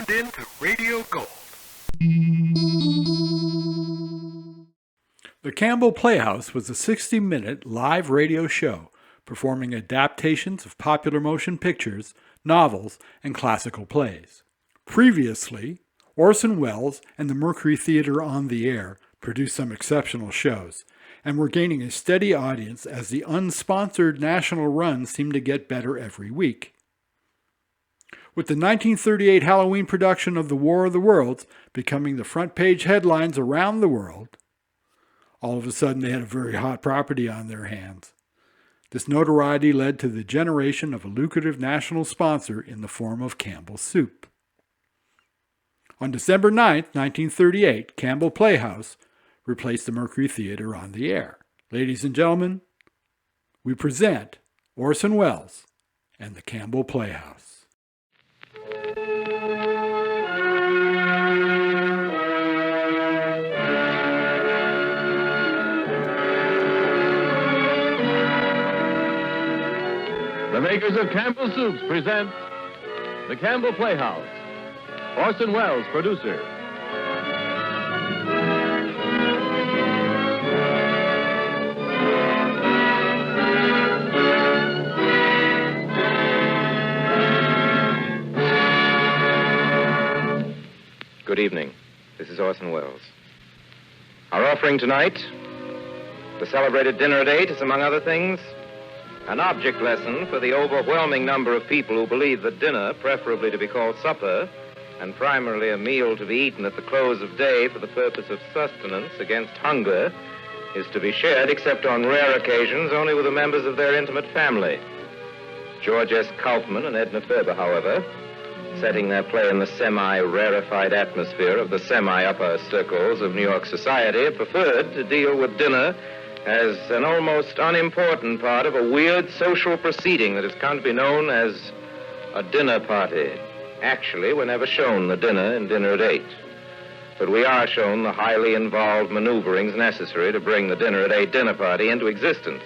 tuned in to Radio Gold. The Campbell Playhouse was a 60-minute live radio show performing adaptations of popular motion pictures, novels, and classical plays. Previously, Orson Welles and the Mercury Theater on the Air produced some exceptional shows, and were gaining a steady audience as the unsponsored national run seemed to get better every week. With the 1938 Halloween production of The War of the Worlds becoming the front page headlines around the world, all of a sudden they had a very hot property on their hands. This notoriety led to the generation of a lucrative national sponsor in the form of Campbell Soup. On December 9, 1938, Campbell Playhouse replaced the Mercury Theater on the Air. Ladies and gentlemen, we present Orson Welles and the Campbell Playhouse. The makers of Campbell Soups present the Campbell Playhouse. Orson Welles, producer. Good evening. This is Orson Welles. Our offering tonight, the celebrated dinner at 8, is, among other things, an object lesson for the overwhelming number of people who believe that dinner, preferably to be called supper, and primarily a meal to be eaten at the close of day for the purpose of sustenance against hunger, is to be shared, except on rare occasions, only with the members of their intimate family. George S. Kaufman and Edna Ferber, however, setting their play in the semi-rarefied atmosphere of the semi-upper circles of New York society, preferred to deal with dinner as an almost unimportant part of a weird social proceeding that has come to be known as a dinner party. Actually, we're never shown the dinner in Dinner at 8. But we are shown the highly involved maneuverings necessary to bring the Dinner at 8 dinner party into existence,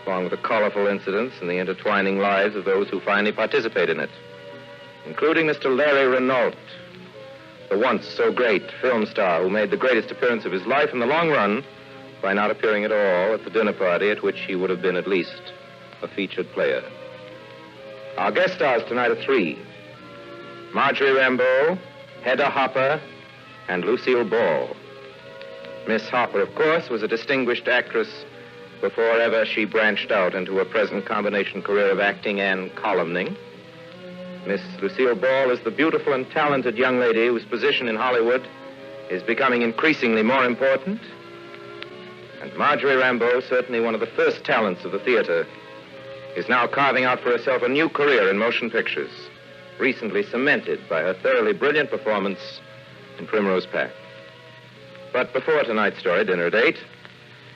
along with the colorful incidents and the intertwining lives of those who finally participate in it, including Mr. Larry Renault, the once so great film star who made the greatest appearance of his life in the long run by not appearing at all at the dinner party at which he would have been at least a featured player. Our guest stars tonight are 3. Marjorie Rambeau, Hedda Hopper, and Lucille Ball. Miss Hopper, of course, was a distinguished actress before ever she branched out into her present combination career of acting and columning. Miss Lucille Ball is the beautiful and talented young lady whose position in Hollywood is becoming increasingly more important. And Marjorie Rambeau, certainly one of the first talents of the theater, is now carving out for herself a new career in motion pictures, recently cemented by her thoroughly brilliant performance in Primrose Pack. But before tonight's story, Dinner at 8,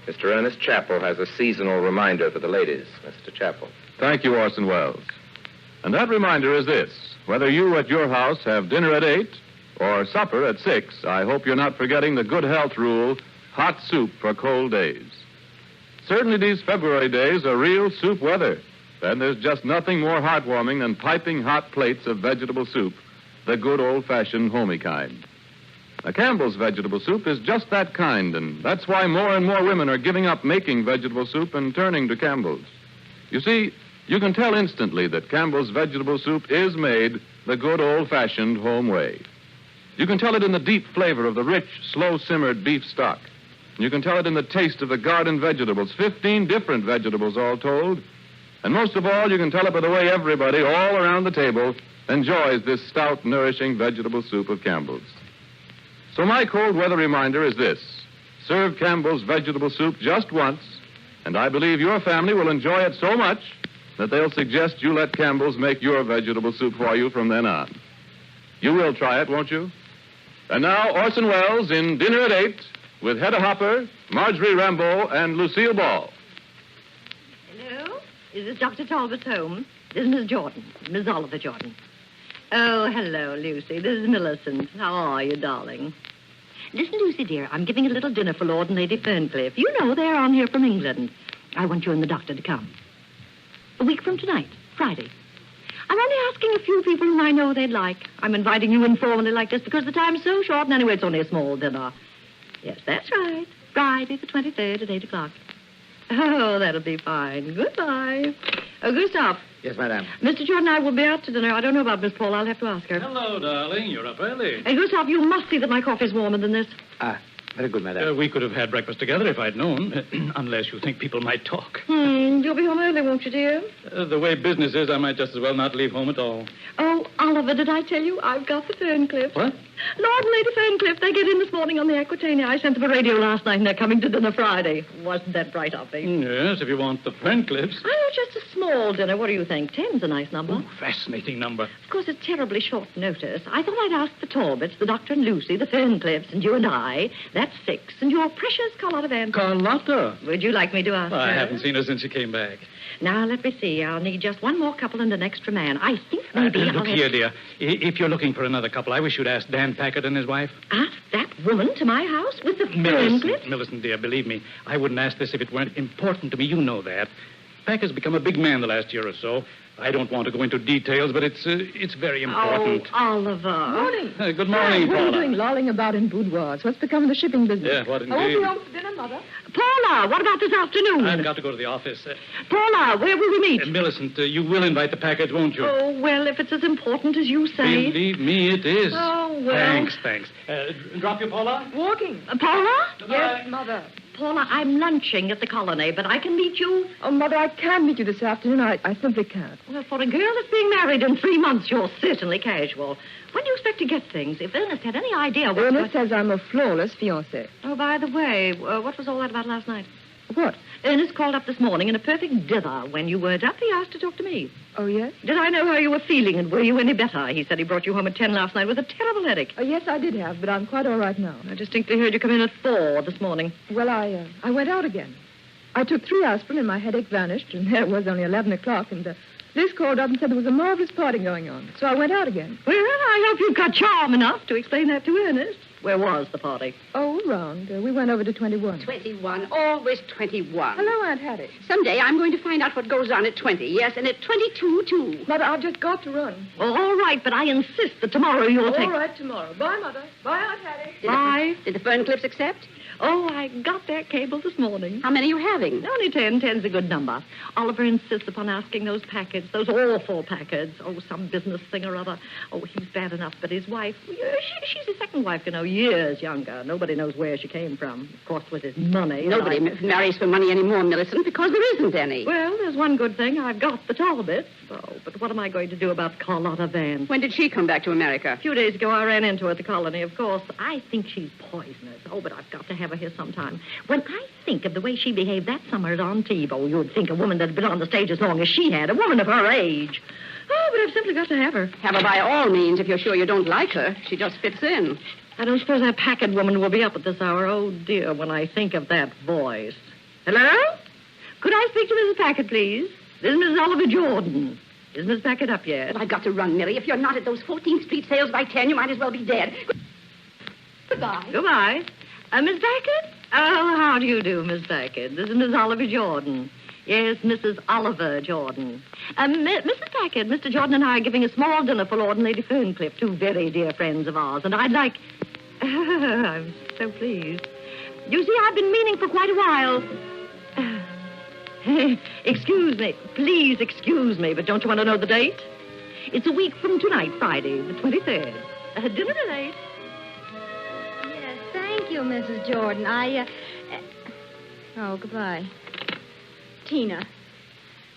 Mr. Ernest Chappell has a seasonal reminder for the ladies. Mr. Chappell. Thank you, Orson Welles. And that reminder is this: whether you at your house have dinner at 8 or supper at 6, I hope you're not forgetting the good health rule: hot soup for cold days. Certainly these February days are real soup weather. And there's just nothing more heartwarming than piping hot plates of vegetable soup, the good old-fashioned homey kind. Now, Campbell's vegetable soup is just that kind, and that's why more and more women are giving up making vegetable soup and turning to Campbell's. You see, you can tell instantly that Campbell's vegetable soup is made the good old-fashioned home way. You can tell it in the deep flavor of the rich, slow-simmered beef stock. You can tell it in the taste of the garden vegetables, 15 different vegetables all told. And most of all, you can tell it by the way everybody all around the table enjoys this stout, nourishing vegetable soup of Campbell's. So my cold weather reminder is this: serve Campbell's vegetable soup just once, and I believe your family will enjoy it so much that they'll suggest you let Campbell's make your vegetable soup for you from then on. You will try it, won't you? And now, Orson Welles in Dinner at 8 with Hedda Hopper, Marjorie Rambeau, and Lucille Ball. Hello? Is this Dr. Talbot's home? This is Miss Jordan, Miss Oliver Jordan. Oh, hello, Lucy. This is Millicent. How are you, darling? Listen, Lucy, dear, I'm giving a little dinner for Lord and Lady Ferncliff. You know they're on here from England. I want you and the doctor to come. A week from tonight, Friday. I'm only asking a few people whom I know they'd like. I'm inviting you informally like this because the time's so short, and anyway, it's only a small dinner. Yes, that's right. Friday the 23rd at 8 o'clock. Oh, that'll be fine. Goodbye. Oh, Gustav. Yes, madame. Mr. Jordan and I will be out to dinner. I don't know about Miss Paul. I'll have to ask her. Hello, darling. You're up early. Hey, Gustav, you must see that my coffee's warmer than this. Very good, madame. We could have had breakfast together if I'd known, unless you think people might talk. You'll be home early, won't you, dear? The way business is, I might just as well not leave home at all. Oh, Oliver, did I tell you? I've got the Ferncliffs. What? Lord and Lady Ferncliff, they get in this morning on the Aquitania. I sent them a radio last night, and they're coming to dinner Friday. Wasn't that bright of me? Yes, if you want the Ferncliffs. I know, just a small dinner. What do you think? 10's a nice number. Oh, fascinating number. Of course, it's terribly short notice. I thought I'd ask the Talbots, the Doctor and Lucy, the Ferncliffs, and you and I. That's 6. And your precious Carlotta Van. Carlotta? Would you like me to ask her? I haven't seen her since she came back. Now, let me see. I'll need just one more couple and an extra man. I think maybe Look here, dear. If you're looking for another couple, I wish you'd ask Dan Packard and his wife. Ask that woman to my house with the Millicent, Ferncliffs? Millicent, dear, believe me, I wouldn't ask this if it weren't important to me. You know that. Packard's become a big man the last year or so. I don't want to go into details, but it's very important. Oh, Oliver. Morning. Good morning, What are you Paula. doing lolling about in boudoirs? What's become of the shipping business? Yeah, what I won't indeed? be home for dinner, Mother. Paula, what about this afternoon? I've got to go to the office. Paula, where will we meet? Millicent, you will invite the Packards, won't you? Oh, well, if it's as important as you say. Believe me, it is. Oh, well. Thanks. Drop you, Paula? Walking. Paula? Yes, Mother. Paula, I'm lunching at the Colony, but I can meet you. Oh, Mother, I can meet you this afternoon. I simply can't. Well, for a girl that's being married in 3 months, you're certainly casual. When do you expect to get things? If Ernest had any idea what... Ernest says I'm a flawless fiancé. Oh, by the way, what was all that about last night? What? Ernest called up this morning in a perfect dither. When you weren't up, he asked to talk to me. Oh, yes? Did I know how you were feeling, and were you any better? He said he brought you home at 10 last night with a terrible headache. Oh, yes, I did have, but I'm quite all right now. I distinctly heard you come in at 4 this morning. Well, I went out again. I took 3 aspirin and my headache vanished, and there it was only 11 o'clock, and Liz called up and said there was a marvelous party going on. So I went out again. Well, I hope you've got charm enough to explain that to Ernest. Where was the party? Oh, around. We went over to 21. 21, always 21. Hello, Aunt Hattie. Someday I'm going to find out what goes on at 20. Yes, and at 22, too. Mother, I've just got to run. Oh, all right, but I insist that tomorrow you'll take... All right, tomorrow. Bye, Mother. Bye, Aunt Hattie. Bye. Did the Ferncliffs accept? Oh, I got that cable this morning. How many are you having? Only 10. 10's a good number. Oliver insists upon asking those Packards, those awful Packards. Oh, some business thing or other. Oh, he's bad enough, but his wife, she's his second wife, years younger. Nobody knows where she came from. Of course, with his money. Nobody marries for money anymore, Millicent, because there isn't any. Well, there's one good thing. I've got the Talbots. Oh, but what am I going to do about Carlotta Van? When did she come back to America? A few days ago, I ran into her at the Colony. Of course, I think she's poisonous. Oh, but I've got to have her here sometime. When I think of the way she behaved that summer at Antibes, you'd think a woman that'd been on the stage as long as she had, a woman of her age. Oh, but I've simply got to have her. Have her by all means if you're sure you don't like her. She just fits in. I don't suppose that Packard woman will be up at this hour. Oh, dear, when I think of that voice. Hello? Could I speak to Mrs. Packard, please? This is Mrs. Oliver Jordan. Is Miss Packard up yet? Well, I've got to run, Millie. If you're not at those 14th Street sales by 10, you might as well be dead. Goodbye. Goodbye. Miss Packard? Oh, how do you do, Miss Packard? This is Miss Oliver Jordan. Yes, Mrs. Oliver Jordan. Mrs. Packard, Mr. Jordan and I are giving a small dinner for Lord and Lady Ferncliff, 2 very dear friends of ours, and I'd like... I'm so pleased. You see, I've been meaning for quite a while... Excuse me. Please excuse me, but don't you want to know the date? It's a week from tonight, Friday, the 23rd. Dinner at 8. Yes, thank you, Mrs. Jordan. Oh, goodbye. Tina.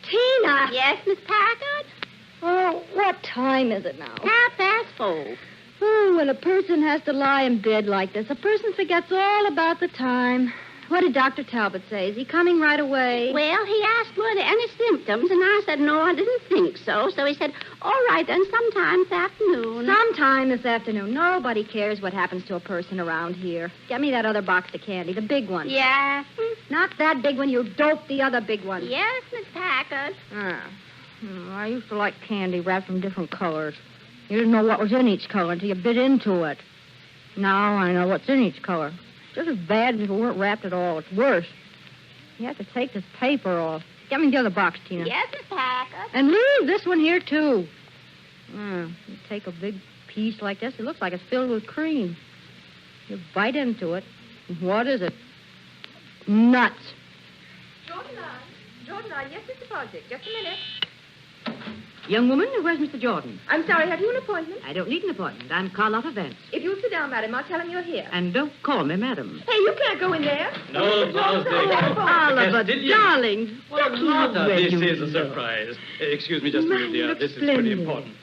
Tina! Yes, Miss Packard? Oh, what time is it now? 4:30. Oh, when a person has to lie in bed like this, a person forgets all about the time. What did Dr. Talbot say? Is he coming right away? Well, he asked were there any symptoms, and I said no, I didn't think so. So he said, all right, then, sometime this afternoon. Sometime this afternoon. Nobody cares what happens to a person around here. Get me that other box of candy, the big one. Yes. Not that big one, you dope, the other big one. Yes, Miss Packard. I used to like candy wrapped in different colors. You didn't know what was in each color until you bit into it. Now I know what's in each color. Just as bad as if it weren't wrapped at all. It's worse. You have to take this paper off. Get me the other box, Tina. Yes, Miss Packard. And leave this one here, too. You take a big piece like this, it looks like it's filled with cream. You bite into it. What is it? Nuts. Jordan, yes, Mr. Fosdick. Just a minute. Young woman, where's Mr. Jordan? I'm sorry, have you an appointment? I don't need an appointment. I'm Carlotta Vance. If you'll sit down, madam, I'll tell him you're here. And don't call me madam. Hey, you can't go in there. No, Fosdick. Oliver, Castilian. darling. Carlotta, this is a surprise. Excuse me just a minute, dear. This is pretty important.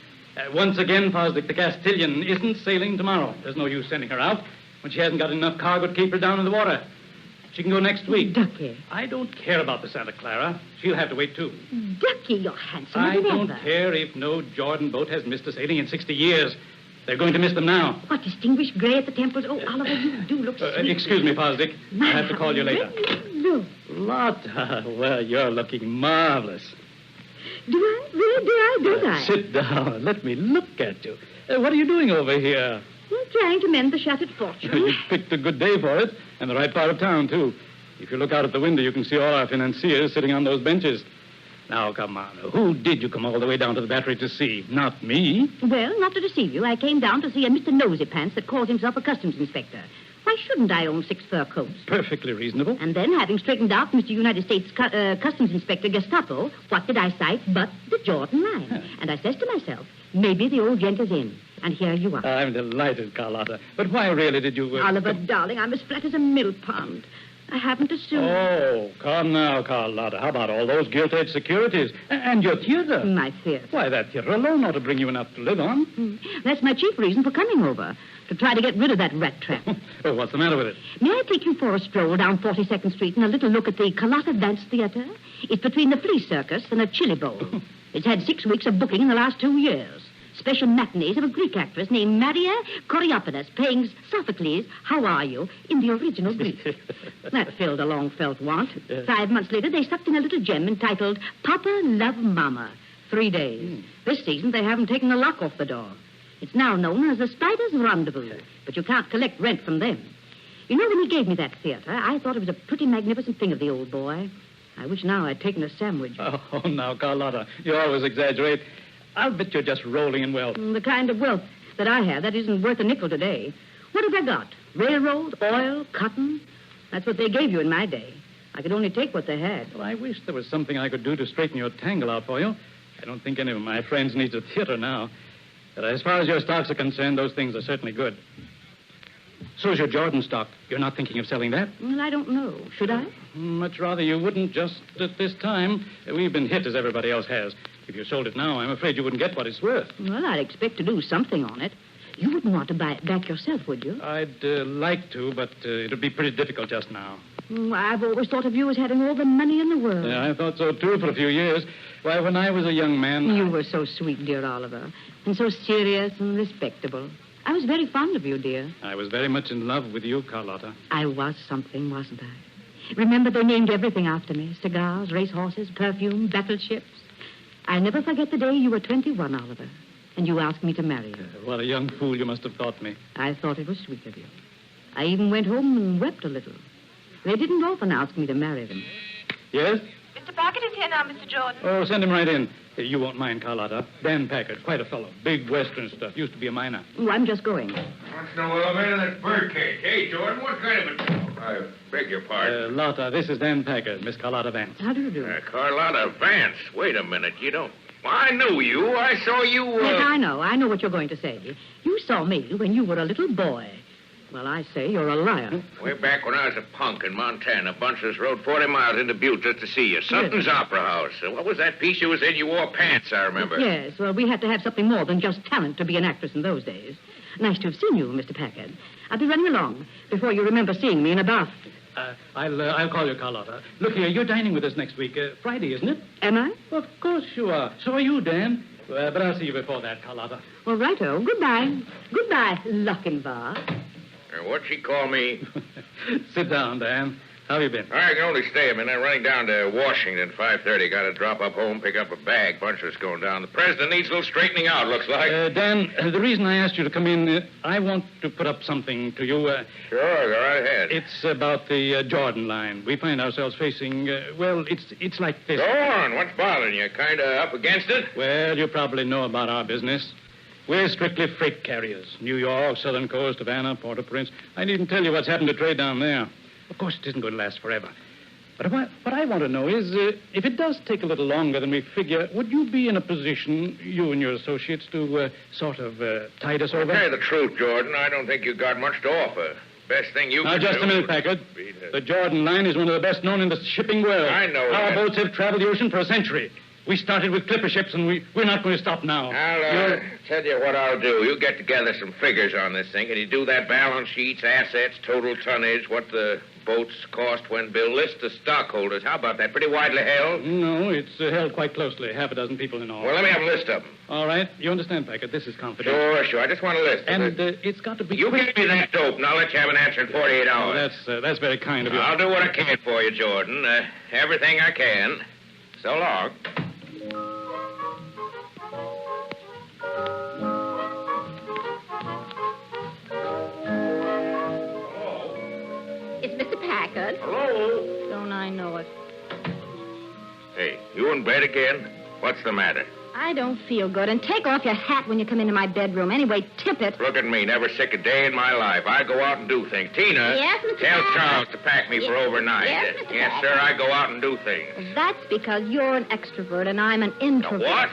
Once again, Fosdick, the Castilian isn't sailing tomorrow. There's no use sending her out when she hasn't got enough cargo to keep her down in the water. She can go next week. Ducky. I don't care about the Santa Clara. She'll have to wait, too. Ducky, you're handsomer I than don't ever. care if no Jordan boat has missed a sailing in 60 years. They're going to miss them now. What distinguished gray at the temples. Oh, Oliver, you do look sweet. Excuse me, Fosdick. I'll have to call you later. Look. Lotta, well, you're looking marvelous. Do I? Really, do I? Sit down. Let me look at you. What are you doing over here? I'm trying to mend the shattered fortune. You picked a good day for it, and the right part of town, too. If you look out at the window, you can see all our financiers sitting on those benches. Now, come on. Who did you come all the way down to the battery to see? Not me. Well, not to deceive you, I came down to see a Mr. Nosy Pants that calls himself a customs inspector. Why shouldn't I own 6 fur coats? Perfectly reasonable. And then, having straightened out Mr. United States Customs Inspector Gestapo, what did I cite but the Jordan line? Huh. And I says to myself, maybe the old gent is in. And here you are. I'm delighted, Carlotta. But why really did you... Oliver, darling, I'm as flat as a mill pond. I haven't assumed. Oh, come now, Carlotta. How about all those gilt-edged securities? And your theater? My theater. Why, that theater alone ought to bring you enough to live on. That's my chief reason for coming over, to try to get rid of that rat trap. Oh, what's the matter with it? May I take you for a stroll down 42nd Street and a little look at the Carlotta Dance Theater? It's between the Flea Circus and a Chili Bowl. It's had 6 weeks of booking in the last 2 years. Special matinees of a Greek actress named Maria Coriopedes playing Sophocles, How Are You, in the original Greek. That filled a long-felt want. 5 months later, they sucked in a little gem entitled Papa Love Mama. 3 days. This season, they haven't taken the lock off the door. It's now known as the Spider's Rendezvous, but you can't collect rent from them. You know, when he gave me that theater, I thought it was a pretty magnificent thing of the old boy. I wish now I'd taken a sandwich. Oh, now, Carlotta, you always exaggerate. I'll bet you're just rolling in wealth. The kind of wealth that I have, that isn't worth a nickel today. What have I got? Railroad, oil, cotton? That's what they gave you in my day. I could only take what they had. Well, I wish there was something I could do to straighten your tangle out for you. I don't think any of my friends needs a theater now. But as far as your stocks are concerned, those things are certainly good. So's your Jordan stock. You're not thinking of selling that? Well, I don't know. Should I? Much rather you wouldn't just at this time. We've been hit as everybody else has. If you sold it now, I'm afraid you wouldn't get what it's worth. Well, I'd expect to do something on it. You wouldn't want to buy it back yourself, would you? I'd like to, but it'll be pretty difficult just now. I've always thought of you as having all the money in the world. Yeah, I thought so, too, for a few years. Why, when I was a young man... You were so sweet, dear Oliver, and so serious and respectable. I was very fond of you, dear. I was very much in love with you, Carlotta. I was something, wasn't I? Remember, they named everything after me. Cigars, racehorses, perfume, battleships. I'll never forget the day you were 21, Oliver, and you asked me to marry you. What a young fool you must have thought me. I thought it was sweet of you. I even went home and wept a little. They didn't often ask me to marry them. Yes? Mr. Packard is here now, Mr. Jordan. Oh, send him right in. You won't mind, Carlotta. Dan Packard, quite a fellow. Big Western stuff. Used to be a miner. Oh, I'm just going. Wants to know what made of that birdcage. Hey, Jordan, what kind of a... I beg your pardon. Lotta, this is Dan Packard, Miss Carlotta Vance. How do you do? Carlotta Vance. Wait a minute, you don't... Well, I knew you. I saw you, Yes, I know. I know what you're going to say. You saw me when you were a little boy. Well, I say you're a liar. Way back when I was a punk in Montana, a bunch of us rode 40 miles into Butte just to see you. Something's Opera House. What was that piece you was in? You wore pants, I remember. Yes, well, we had to have something more than just talent to be an actress in those days. Nice to have seen you, Mr. Packard. I'll be running along before you remember seeing me in a bath. I'll call you, Carlotta. Look here, you're dining with us next week. Friday, isn't it? Am I? Of course you are. So are you, Dan. But I'll see you before that, Carlotta. Well, righto. Goodbye. Goodbye, Lochinvar. What'd she call me? Sit down, Dan. How have you been? I can only stay a minute. I'm running down to Washington, 5:30. Got to drop up home, pick up a bag. Bunch of us going down. The president needs a little straightening out, looks like. Dan, the reason I asked you to come in, I want to put up something to you. Sure, go right ahead. It's about the Jordan line. We find ourselves facing, it's like this. Go on. What's bothering you? Kind of up against it? Well, you probably know about our business. We're strictly freight carriers. New York, Southern Coast, Havana, Port-au-Prince. I needn't tell you what's happened to trade down there. Of course, it isn't going to last forever. But what I want to know is, if it does take a little longer than we figure, would you be in a position, you and your associates, to tide us over? To tell you the truth, Jordan, I don't think you got much to offer. Best thing you Now, can just do a minute, Packard. The Jordan line is one of the best known in the shipping world. I know Our that. boats have traveled the ocean for a century. We started with clipper ships, and we're not going to stop now. I'll tell you what I'll do. You get together some figures on this thing. Can you do that? Balance sheets, assets, total tonnage, what the boats cost when built, list of stockholders. How about that? Pretty widely held? No, it's held quite closely. Half a dozen people in all. Well, let me have a list of them. All right. You understand, Packard. This is confidential. Sure. I just want a list. And it's got to be You quick. give me that dope, and I'll let you have an answer in 48 hours. That's very kind of you. I'll do what I can for you, Jordan. Everything I can. So long. It's Mr. Packard. Hello? Don't I know it? Hey, you in bed again? What's the matter? I don't feel good. And take off your hat when you come into my bedroom. Anyway, tip it. Look at me, never sick a day in my life. I go out and do things. Tina, Yes, Mr. tell Packard. Charles to pack me for overnight. Yes, Mr. Yes, Packard. sir, I go out and do things. That's because you're an extrovert and I'm an Now, introvert. what?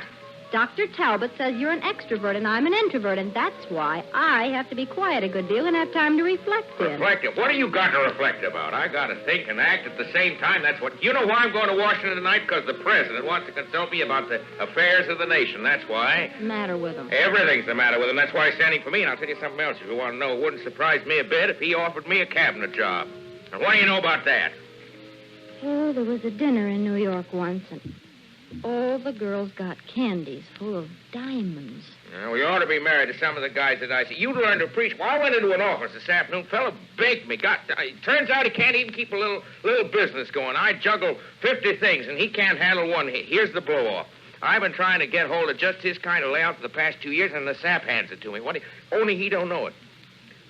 Dr. Talbot says you're an extrovert and I'm an introvert, and that's why I have to be quiet a good deal and have time to reflect in. Reflective. What do you got to reflect about? I got to think and act at the same time. That's what... You know why I'm going to Washington tonight? Because the president wants to consult me about the affairs of the nation. That's why. What's the matter with him? Everything's the matter with him. That's why he's standing for me. And I'll tell you something else if you want to know. It wouldn't surprise me a bit if he offered me a cabinet job. And what do you know about that? Oh, there was a dinner in New York once, and all the girls got candies full of diamonds. We ought to be married to some of the guys that I see. You learn to preach. Well, I went into an office this afternoon. Fellow begged me. Turns out he can't even keep a little business going. I juggle 50 things, and he can't handle one. Here's the blow-off. I've been trying to get hold of just his kind of layout for the past 2 years, and the sap hands it to me. Only he don't know it.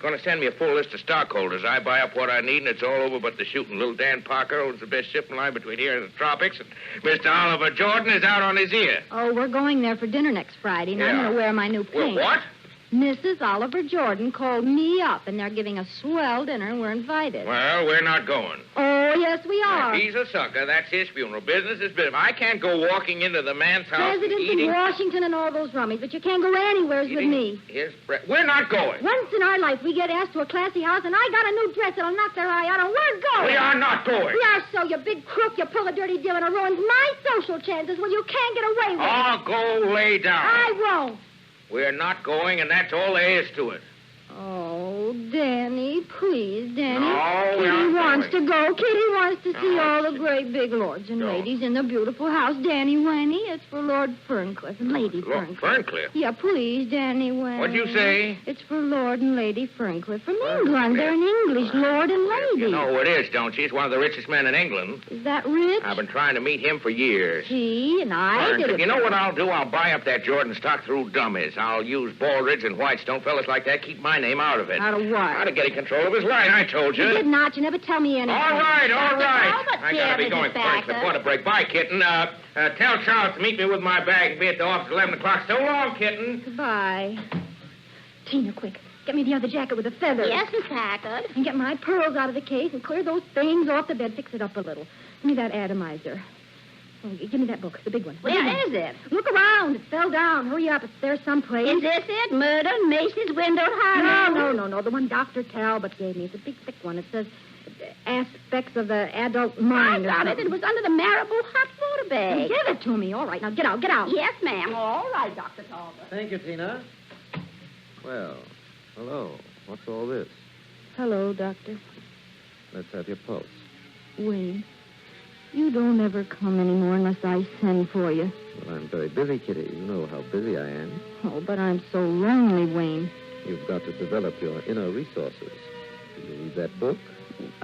Going to send me a full list of stockholders. I buy up what I need, and it's all over but the shooting. Little Dan Parker owns the best shipping line between here and the tropics, and Mr. Oliver Jordan is out on his ear. Oh, we're going there for dinner next Friday, and I'm Yeah. going to wear my new Well, paint. what? Mrs. Oliver Jordan called me up, and they're giving a swell dinner, and we're invited. Well, we're not going. Oh, yes, we are. He's a sucker. That's his funeral. Business is business. I can't go walking into the man's house Presidents eating... in Washington and all those rummies, but you can't go anywhere with me. We're not going. Once in our life, we get asked to a classy house, and I got a new dress that'll knock their eye out, and we're going. We are not going. We are so, you big crook. You pull a dirty deal, and it ruins my social chances. Well, you can't get away with it. Oh, go lay down. I won't. We're not going, and that's all there is to it. Oh, Danny, please, Danny. No, we Kitty aren't wants going. to go. Kitty wants to see No, all the great big lords and No. ladies in the beautiful house. Danny Winnie, it's for Lord Ferncliff and Lady Lord Ferncliff. Ferncliff? Yeah, please, Danny Winnie. What'd you say? It's for Lord and Lady Ferncliff from England. They're an English lord and lady. You know who it is, don't you? He's one of the richest men in England. Is that rich? I've been trying to meet him for years. See, and I did Ferncliff. it. You know what I'll do? I'll buy up that Jordan stock through dummies. I'll use Baldridge and Whitestone. Fellas like that, keep my name out of it. Out of what? Out of getting control of his line, I told you. You did not. You never tell me anything. All right. Talbot, I dear gotta be Mrs. going. Thacker. Ferncliff, what a break. Bye, kitten. Tell Charles to meet me with my bag and be at the office at 11 o'clock. So long, kitten. Goodbye. Tina, quick. Get me the other jacket with the feathers. Yes, Miss Packard. And get my pearls out of the case and clear those things off the bed. Fix it up a little. Give me that atomizer. Oh, give me that book, the big one. The big Where one. is it? Look around. It fell down. Hurry up. It's there someplace. Is this it? Murder, Macy's windowed house. No. The one Dr. Talbot gave me. It's a big, thick one. It says aspects of the adult mind. I got it. It was under the Marabou hot water bag. Give it to me. All right. Now, get out. Yes, ma'am. All right, Dr. Talbot. Thank you, Tina. Well, hello. What's all this? Hello, Doctor. Let's have your pulse. Wayne, you don't ever come anymore unless I send for you. Well, I'm very busy, Kitty. You know how busy I am. Oh, but I'm so lonely, Wayne. You've got to develop your inner resources. Did you read that book?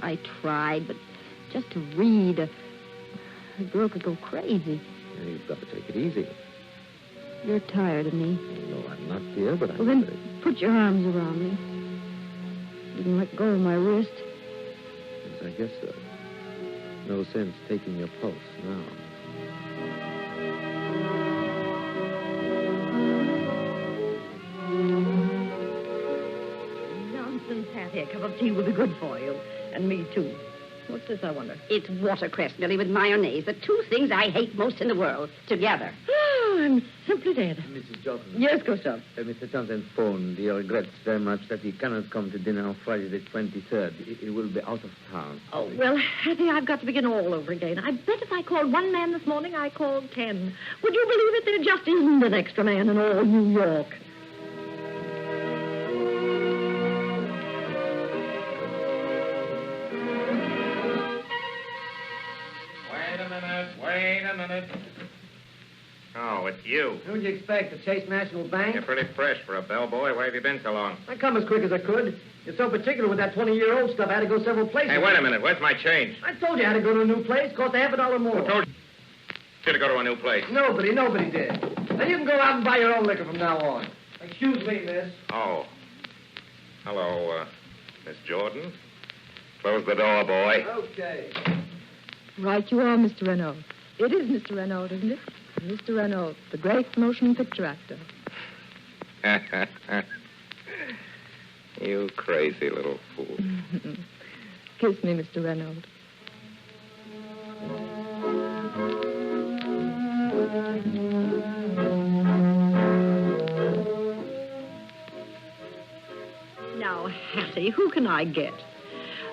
I tried, but just to read. A girl could go crazy. You've got to take it easy. You're tired of me. No, I'm not, dear, but Well, then put your arms around me. You can let go of my wrist. Yes, I guess so. No sense taking your pulse now. Nonsense, Hattie. A cup of tea will be good for you. And me, too. What's this, I wonder? It's watercress, Billy, with mayonnaise. The two things I hate most in the world, together. Oh, I'm simply dead. Mrs. Johnson. Yes, Gustav. Mr. Johnson phoned. He regrets very much that he cannot come to dinner on Friday the 23rd. He will be out of town. Oh, well, Hattie, I've got to begin all over again. I bet if I called one man this morning, I called 10. Would you believe it? There just isn't an extra man in all New York. Wait a minute. Oh, it's you. Who'd you expect, the Chase National Bank? You're pretty fresh for a bellboy. Where have you been so long? I come as quick as I could. You're so particular with that 20-year-old stuff, I had to go several places. Hey, wait a minute. Where's my change? I told you I had to go to a new place. Cost $50 more. Who told you to go to a new place? Nobody did. Now, you can go out and buy your own liquor from now on. Excuse me, miss. Oh. Hello, Miss Jordan. Close the door, boy. Okay. Right you are, Mr. Renault. It is Mr. Renault, isn't it? Mr. Renault, the great motion picture actor. You crazy little fool. Kiss me, Mr. Renault. Now, Hattie, who can I get?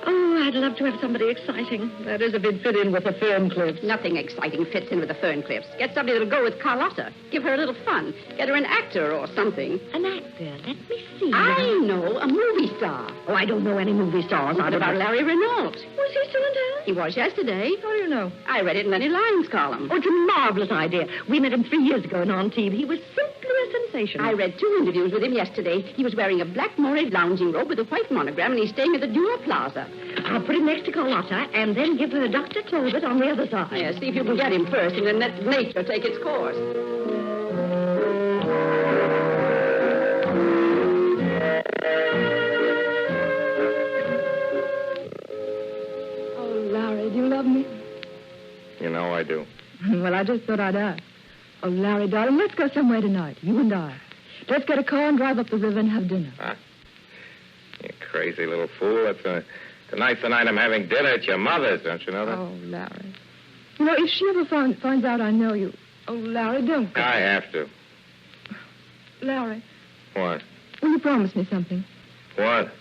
Oh, I'd love to have somebody exciting. That is, if it'd fit in with the Fern Cliffs. Nothing exciting fits in with the Fern Cliffs. Get somebody that'll go with Carlotta. Give her a little fun. Get her an actor or something. An actor? Let me see. I know, a movie star. Oh, I don't know any movie stars. What about Larry Renault? Was he still in town? He was yesterday. How do you know? I read it in Lenny Lyons' column. Oh, it's a marvelous idea. We met him 3 years ago in On TV. He was simply a sensation. I read 2 interviews with him yesterday. He was wearing a black moire lounging robe with a white monogram, and he's staying at the Dura Plaza. I'll put him next to Carlotta and then give her Dr. Talbot on the other side. Yeah, see if you can get him first, and then let nature take its course. Oh, Larry, do you love me? You know I do. Well, I just thought I'd ask. Oh, Larry, darling, let's go somewhere tonight, you and I. Let's get a car and drive up the river and have dinner. Huh? You crazy little fool. Tonight's the night I'm having dinner at your mother's, don't you know that? Oh, Larry. You know, if she ever finds out I know you... Oh, Larry, don't go. I have to. Larry, What? will you promise me something? What?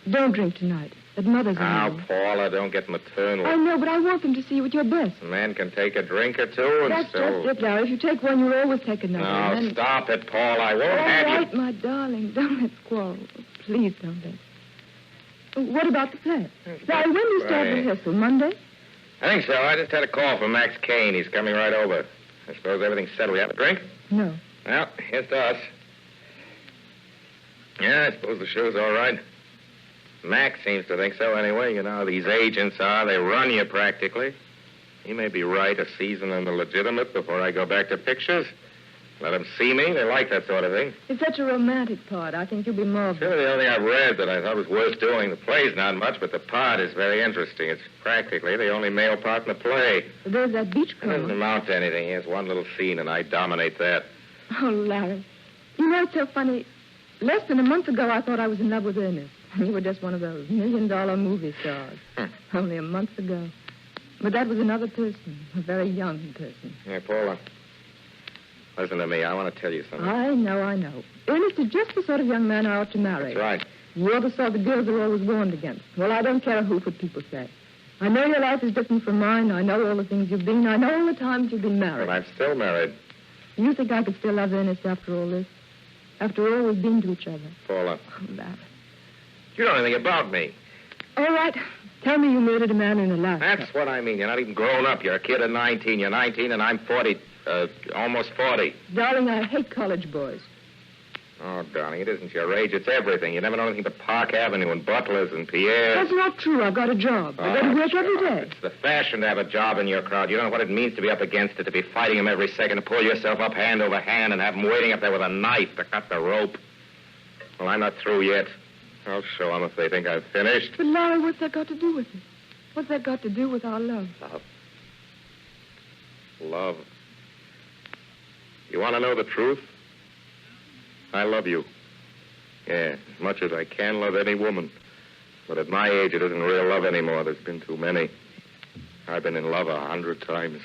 Don't drink tonight. At Mother's Now, Paula, don't get maternal. I know, but I want them to see you at your best. A man can take a drink or two and That's still... just it, Larry. If you take one, you'll always take another. No, and then... stop it, Paul. I won't All have right, you. my darling. Don't let's quarrel. Please don't let's. What about the play? Larry, when do you start Right. rehearsal? Monday? I think so. I just had a call from Max Kane. He's coming right over. I suppose everything's settled. You have a drink? No. Well, here's to us. Yeah, I suppose the show's all right. Max seems to think so anyway. You know how these agents are. They run you practically. He may be right, a season in the legitimate before I go back to pictures. Let them see me. They like that sort of thing. It's such a romantic part. I think you'll be marvelous. Sure, the only thing I've read that I thought was worth doing. The play's not much, but the part is very interesting. It's practically the only male part in the play. There's that It beachcomber. doesn't amount to anything. He has one little scene, and I dominate that. Oh, Larry. You know, it's so funny. Less than a month ago, I thought I was in love with Ernest. And you were just one of those $1 million movie stars. Only a month ago. But that was another person, a very young person. Hey, Paula. Listen to me. I want to tell you something. I know. Ernest is just the sort of young man I ought to marry. That's right. You're the sort of girls are always warned against. Well, I don't care what people say. I know your life is different from mine. I know all the things you've been. I know all the times you've been married. But I'm still married. You think I could still love Ernest after all this? After all we've been to each other? Paula. Oh, Larry. You don't know anything about me. All right. Tell me you murdered a man in Alaska. That's what I mean. You're not even grown up. You're a kid of 19. You're 19, and I'm 40. Almost 40. Darling, I hate college boys. Oh, darling, it isn't your age. It's everything. You never know anything but Park Avenue and Butlers and Pierre's. That's not true. I've got a job. I go to work every day. It's the fashion to have a job in your crowd. You don't know what it means to be up against it, to be fighting them every second, to pull yourself up hand over hand and have them waiting up there with a knife to cut the rope. Well, I'm not through yet. I'll show them if they think I've finished. But, Larry, what's that got to do with it? What's that got to do with our love? Love. You want to know the truth? I love you. Yeah, as much as I can love any woman. But at my age, it isn't real love anymore. There's been too many. I've been in love 100 times.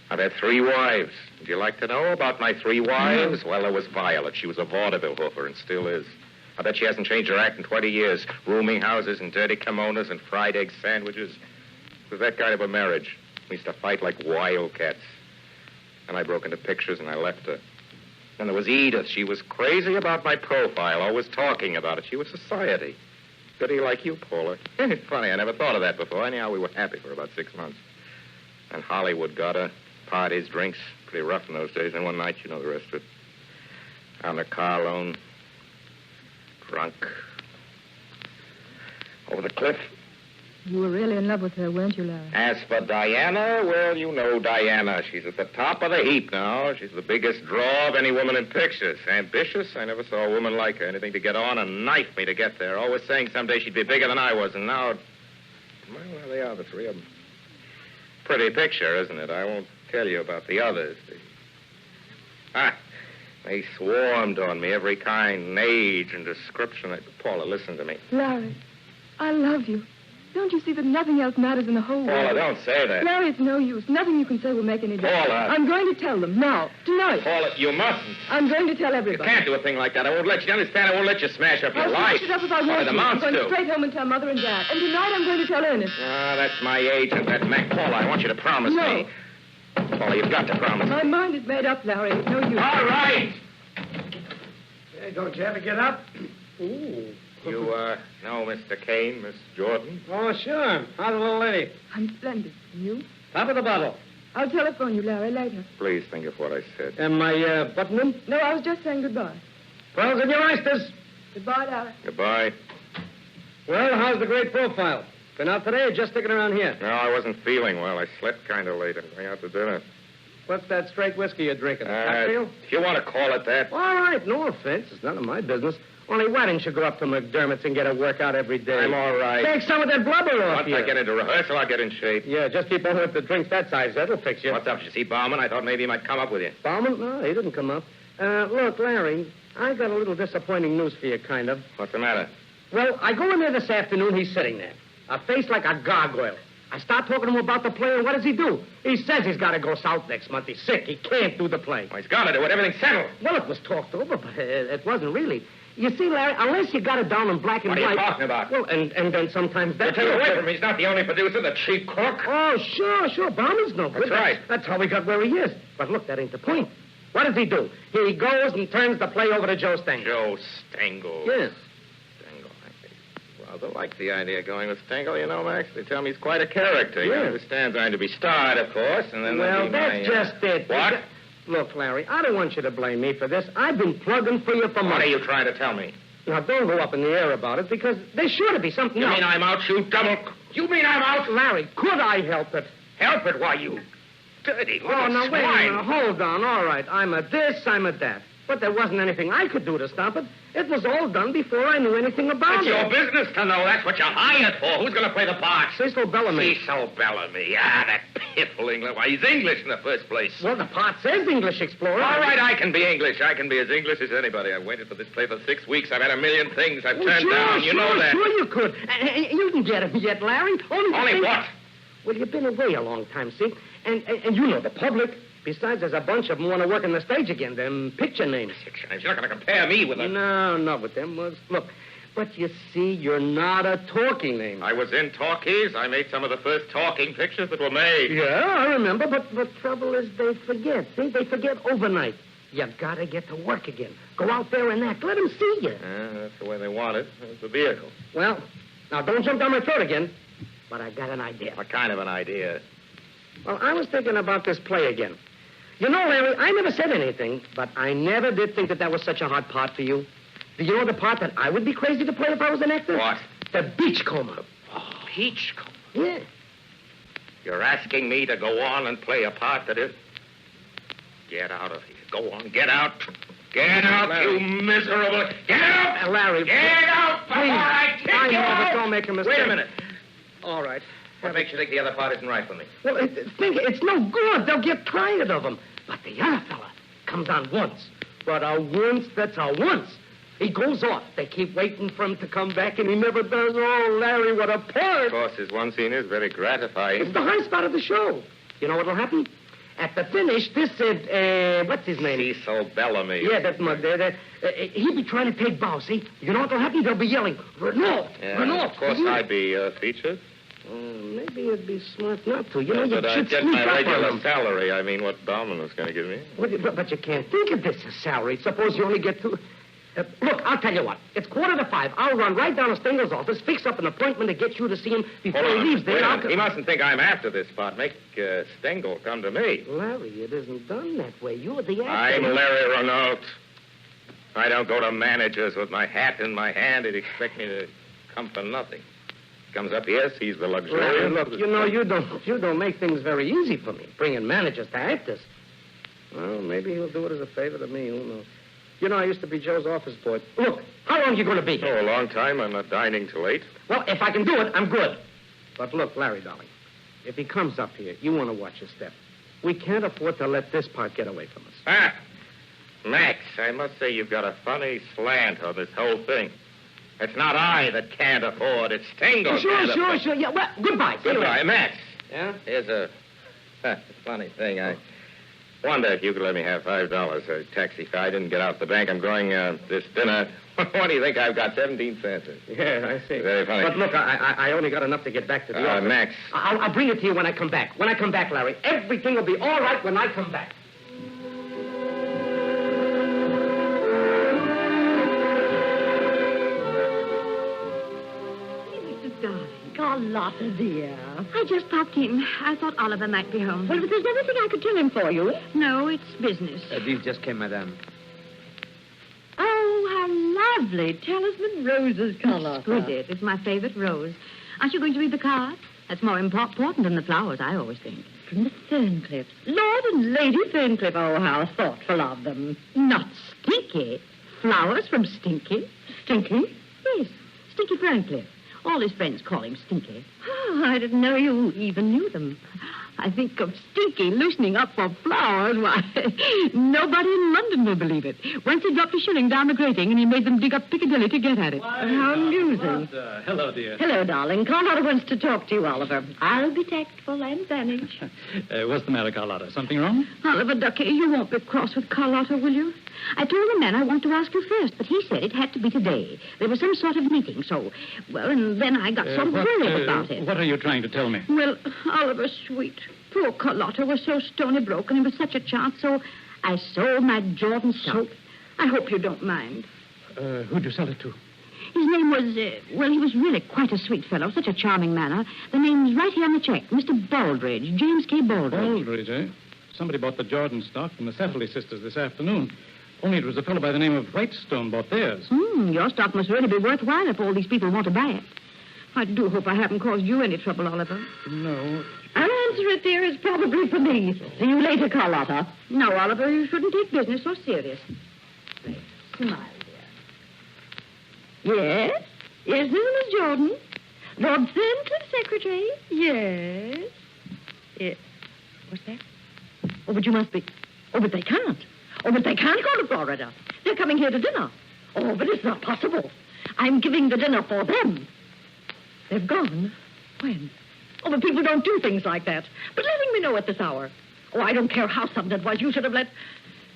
I've had 3 wives. Would you like to know about my 3 wives? Well, there was Violet. She was a vaudeville hooker and still is. I bet she hasn't changed her act in 20 years. Rooming houses and dirty kimonos and fried egg sandwiches. It was that kind of a marriage. We used to fight like wildcats. And I broke into pictures and I left her. Then there was Edith. She was crazy about my profile, always talking about it. She was society. Goody like you, Paula. It's funny, I never thought of that before. Anyhow, we were happy for about 6 months. And Hollywood got her. Parties, drinks. Pretty rough in those days. And one night, you know the rest of it. On the car loan. Drunk. Over the cliff. You were really in love with her, weren't you, Larry? As for Diana, well, you know Diana. She's at the top of the heap now. She's the biggest draw of any woman in pictures. Ambitious. I never saw a woman like her. Anything to get on and knife me to get there. Always saying someday she'd be bigger than I was. And now, well, there they are, the 3 of them. Pretty picture, isn't it? I won't tell you about the others. They swarmed on me, every kind and age and description. Paula, listen to me. Larry, I love you. Don't you see that nothing else matters in the whole world? Paula, don't say that. Larry, it's no use. Nothing you can say will make any difference. Paula. I'm going to tell them now, tonight. Paula, you mustn't. I'm going to tell everybody. You can't do a thing like that. I won't let you understand. I won't let you smash up your I'll life. smash it up if I want What it to. amounts I'm going to. straight home and tell Mother and Dad. And tonight I'm going to tell Ernest. Ah, that's my agent, that Mac. Paula, I want you to promise me. Paula, you've got to promise. My mind is made up, Larry. It's no use. All right. Hey, don't you ever get up? Ooh. You, know Mr. Kane, Miss Jordan? Oh, sure. How's the little lady? I'm splendid. And you? Top of the bottle. I'll telephone you, Larry, later. Please think of what I said. And my, button? No, I was just saying goodbye. Pearls in your oysters. Goodbye, Larry. Goodbye. Well, how's the great profile? Been out today or just sticking around here? No, I wasn't feeling well. I slept kind of late. I'm going out to dinner. What's that straight whiskey you're drinking? A cocktail? If you want to call it that. All right, no offense. It's none of my business. Only why didn't you go up to McDermott's and get a workout every day? I'm all right. Take some of that blubber off Once you. I get into rehearsal, I'll get in shape. Yeah, just keep on with the drinks that size. That'll fix you. What's up? Did you see Bauman? I thought maybe he might come up with you. Bauman? No, he didn't come up. Look, Larry, I got a little disappointing news for you, kind of. What's the matter? Well, I go in there this afternoon. He's sitting there. A face like a gargoyle. I start talking to him about the play, and what does he do? He says he's got to go south next month. He's sick. He can't do the play. Well, he's got to do it. Everything's settled. Well, it was talked over, but it wasn't really. You see, Larry, unless you got it down in black and white... What are you talking about? Well, and then sometimes that... Take away from him. He's not the only producer, the cheap crook. Oh, sure. Bauman's no good. That's right. That's how we got where he is. But look, that ain't the point. What does he do? He goes and turns the play over to Joe Stengel. Joe Stengel. Yes. Stengel. I rather like the idea of going with Stengel. You know, Max, they tell me he's quite a character. Yeah. He understands I'm to be starred, of course, and then... Well, there'll be that's just it. What? Look, Larry, I don't want you to blame me for this. I've been plugging for you for months. What are you trying to tell me? Now, don't go up in the air about it, because there's sure to be something You else. mean I'm out, you double... You mean I'm out? Larry, could I help it? Help it? Why, you dirty little Oh, now, wait a swine. minute. Hold on. All right, I'm a this, I'm a that. But there wasn't anything I could do to stop it. It was all done before I knew anything about It's it. your business to know. That's what you're hired for. Who's going to play the part? Cecil Bellamy. Cecil Bellamy. Ah, that piffle English. Why, he's English in the first place. Well, the part says English Explorer. All right, I can be English. I can be as English as anybody. I've waited for this play for 6 weeks. I've had a million things I've turned down. You know that. Sure you could. You can get him yet, Larry. Only what? Well, you've been away a long time, see? And you know the public. Besides, there's a bunch of them want to work on the stage again. Them picture names. Picture names? You're not going to compare me with them. No, not with them. Look, but you see, you're not a talking name. I was in talkies. I made some of the first talking pictures that were made. Yeah, I remember, but the trouble is they forget. See, they forget overnight. You gotta get to work again. Go out there and act. Let them see you. That's the way they want it. It's the vehicle. Well, now don't jump down my throat again. But I got an idea. What kind of an idea? Well, I was thinking about this play again. You know, Larry, I never said anything, but I never did think that was such a hard part for you. Do you know the part that I would be crazy to play if I was an actor? What? The beachcomber. Beachcomber? Yeah. You're asking me to go on and play a part that is... Get out of here. Go on, get out. Get out, Larry. you miserable... Get out! Larry, Get out before please. I kick I you know, but out! don't make a mistake. Wait a minute. All right. What makes you think the other part isn't right for me? Well, it's no good. They'll get tired of him. But the other fella comes on once. But a once, that's a once. He goes off. They keep waiting for him to come back, and he never does. Oh, Larry, what a part. Of course, his one scene is very gratifying. It's the high spot of the show. You know what'll happen? At the finish, this, what's his name? Cecil Bellamy. Yeah, that mug there. He'll be trying to take bow, see? You know what'll happen? They'll be yelling, Renault, Yeah, Renault. of course, I'd be featured. Maybe it'd be smart not to. You know, you But I'd should get sneak my up on regular them. salary. I mean, what Bauman was going to give me. But you can't think of this as salary. Suppose you only get two... look, I'll tell you what. It's 4:45. I'll run right down to Stengel's office, fix up an appointment to get you to see him before Hold on. he leaves. Wait Then a I'll... minute. He mustn't think I'm after this part. Make Stengel come to me. Larry, it isn't done that way. You're the actor. I'm Larry Renault. I don't go to managers with my hat in my hand. They'd expect me to come for nothing. Comes up here, sees the Larry, luxurious... look, you know, you don't make things very easy for me, bringing managers to actors. Well, maybe he'll do it as a favor to me. Who knows? You know, I used to be Joe's office boy. Look, how long are you going to be here? Oh, a long time. I'm not dining till 8. Well, if I can do it, I'm good. But look, Larry, darling, if he comes up here, you want to watch your step. We can't afford to let this part get away from us. Ah, Max, I must say you've got a funny slant on this whole thing. It's not I that can't afford. It's Stengel. Sure. Yeah, well, goodbye. See you Goodbye, later. Max. Yeah? Here's a funny thing. I wonder if you could let me have $5 a taxi fare. I didn't get out the bank. I'm going this dinner. What do you think? I've got 17 cents. Yeah, I see. Very funny. But look, I only got enough to get back to the office. Max. I'll bring it to you when I come back. When I come back, Larry. Everything will be all right when I come back. Carlotta, dear. I just popped in. I thought Oliver might be home. Well, if there's anything I could tell him for you. No, it's business. These just came, madame. Oh, how lovely. Talisman roses, Carlotta. Exquisite. It's my favorite rose. Aren't you going to read the card? That's more important than the flowers, I always think. From the Ferncliffs. Lord and Lady Ferncliff. Oh, how thoughtful of them. Not Stinky. Flowers from Stinky? Stinky? Yes, Stinky Ferncliff. All his friends call him Stinky. Oh, I didn't know you even knew them. I think of Stinky loosening up for flowers. Why, nobody in London will believe it. Once he dropped a shilling down the grating and he made them dig up Piccadilly to get at it. How amusing. Hello, dear. Hello, darling. Carlotta wants to talk to you, Oliver. I'll be tactful and vanish. What's the matter, Carlotta? Something wrong? Oliver, Ducky, you won't be cross with Carlotta, will you? I told the man I want to ask you first, but he said it had to be today. There was some sort of meeting, so... Well, and then I got sort of worried about it. What are you trying to tell me? Well, Oliver, sweet. Poor Carlotta was so stony broken. It was such a chance, so I sold my Jordan stock. I hope you don't mind. Who'd you sell it to? His name was, he was really quite a sweet fellow, such a charming manner. The name's right here on the check, Mr. Baldridge, James K. Baldridge. Baldridge, eh? Somebody bought the Jordan stock from the Satterley sisters this afternoon. Only it was a fellow by the name of Whitestone bought theirs. Your stock must really be worthwhile if all these people want to buy it. I do hope I haven't caused you any trouble, Oliver. No. I'll answer it, dear. It's probably for me. See you later, Carlotta. No, Oliver, you shouldn't take business so serious. Smile, dear. Yes? Yes, this is Miss Jordan. Lord Ferncliff's secretary? Yes. Yes. What's that? Oh, but you must be... Oh, but they can't. Oh, but they can't go to Florida. They're coming here to dinner. Oh, but it's not possible. I'm giving the dinner for them. They've gone. When? Oh, but people don't do things like that. But letting me know at this hour. Oh, I don't care how sudden it was. You should have let...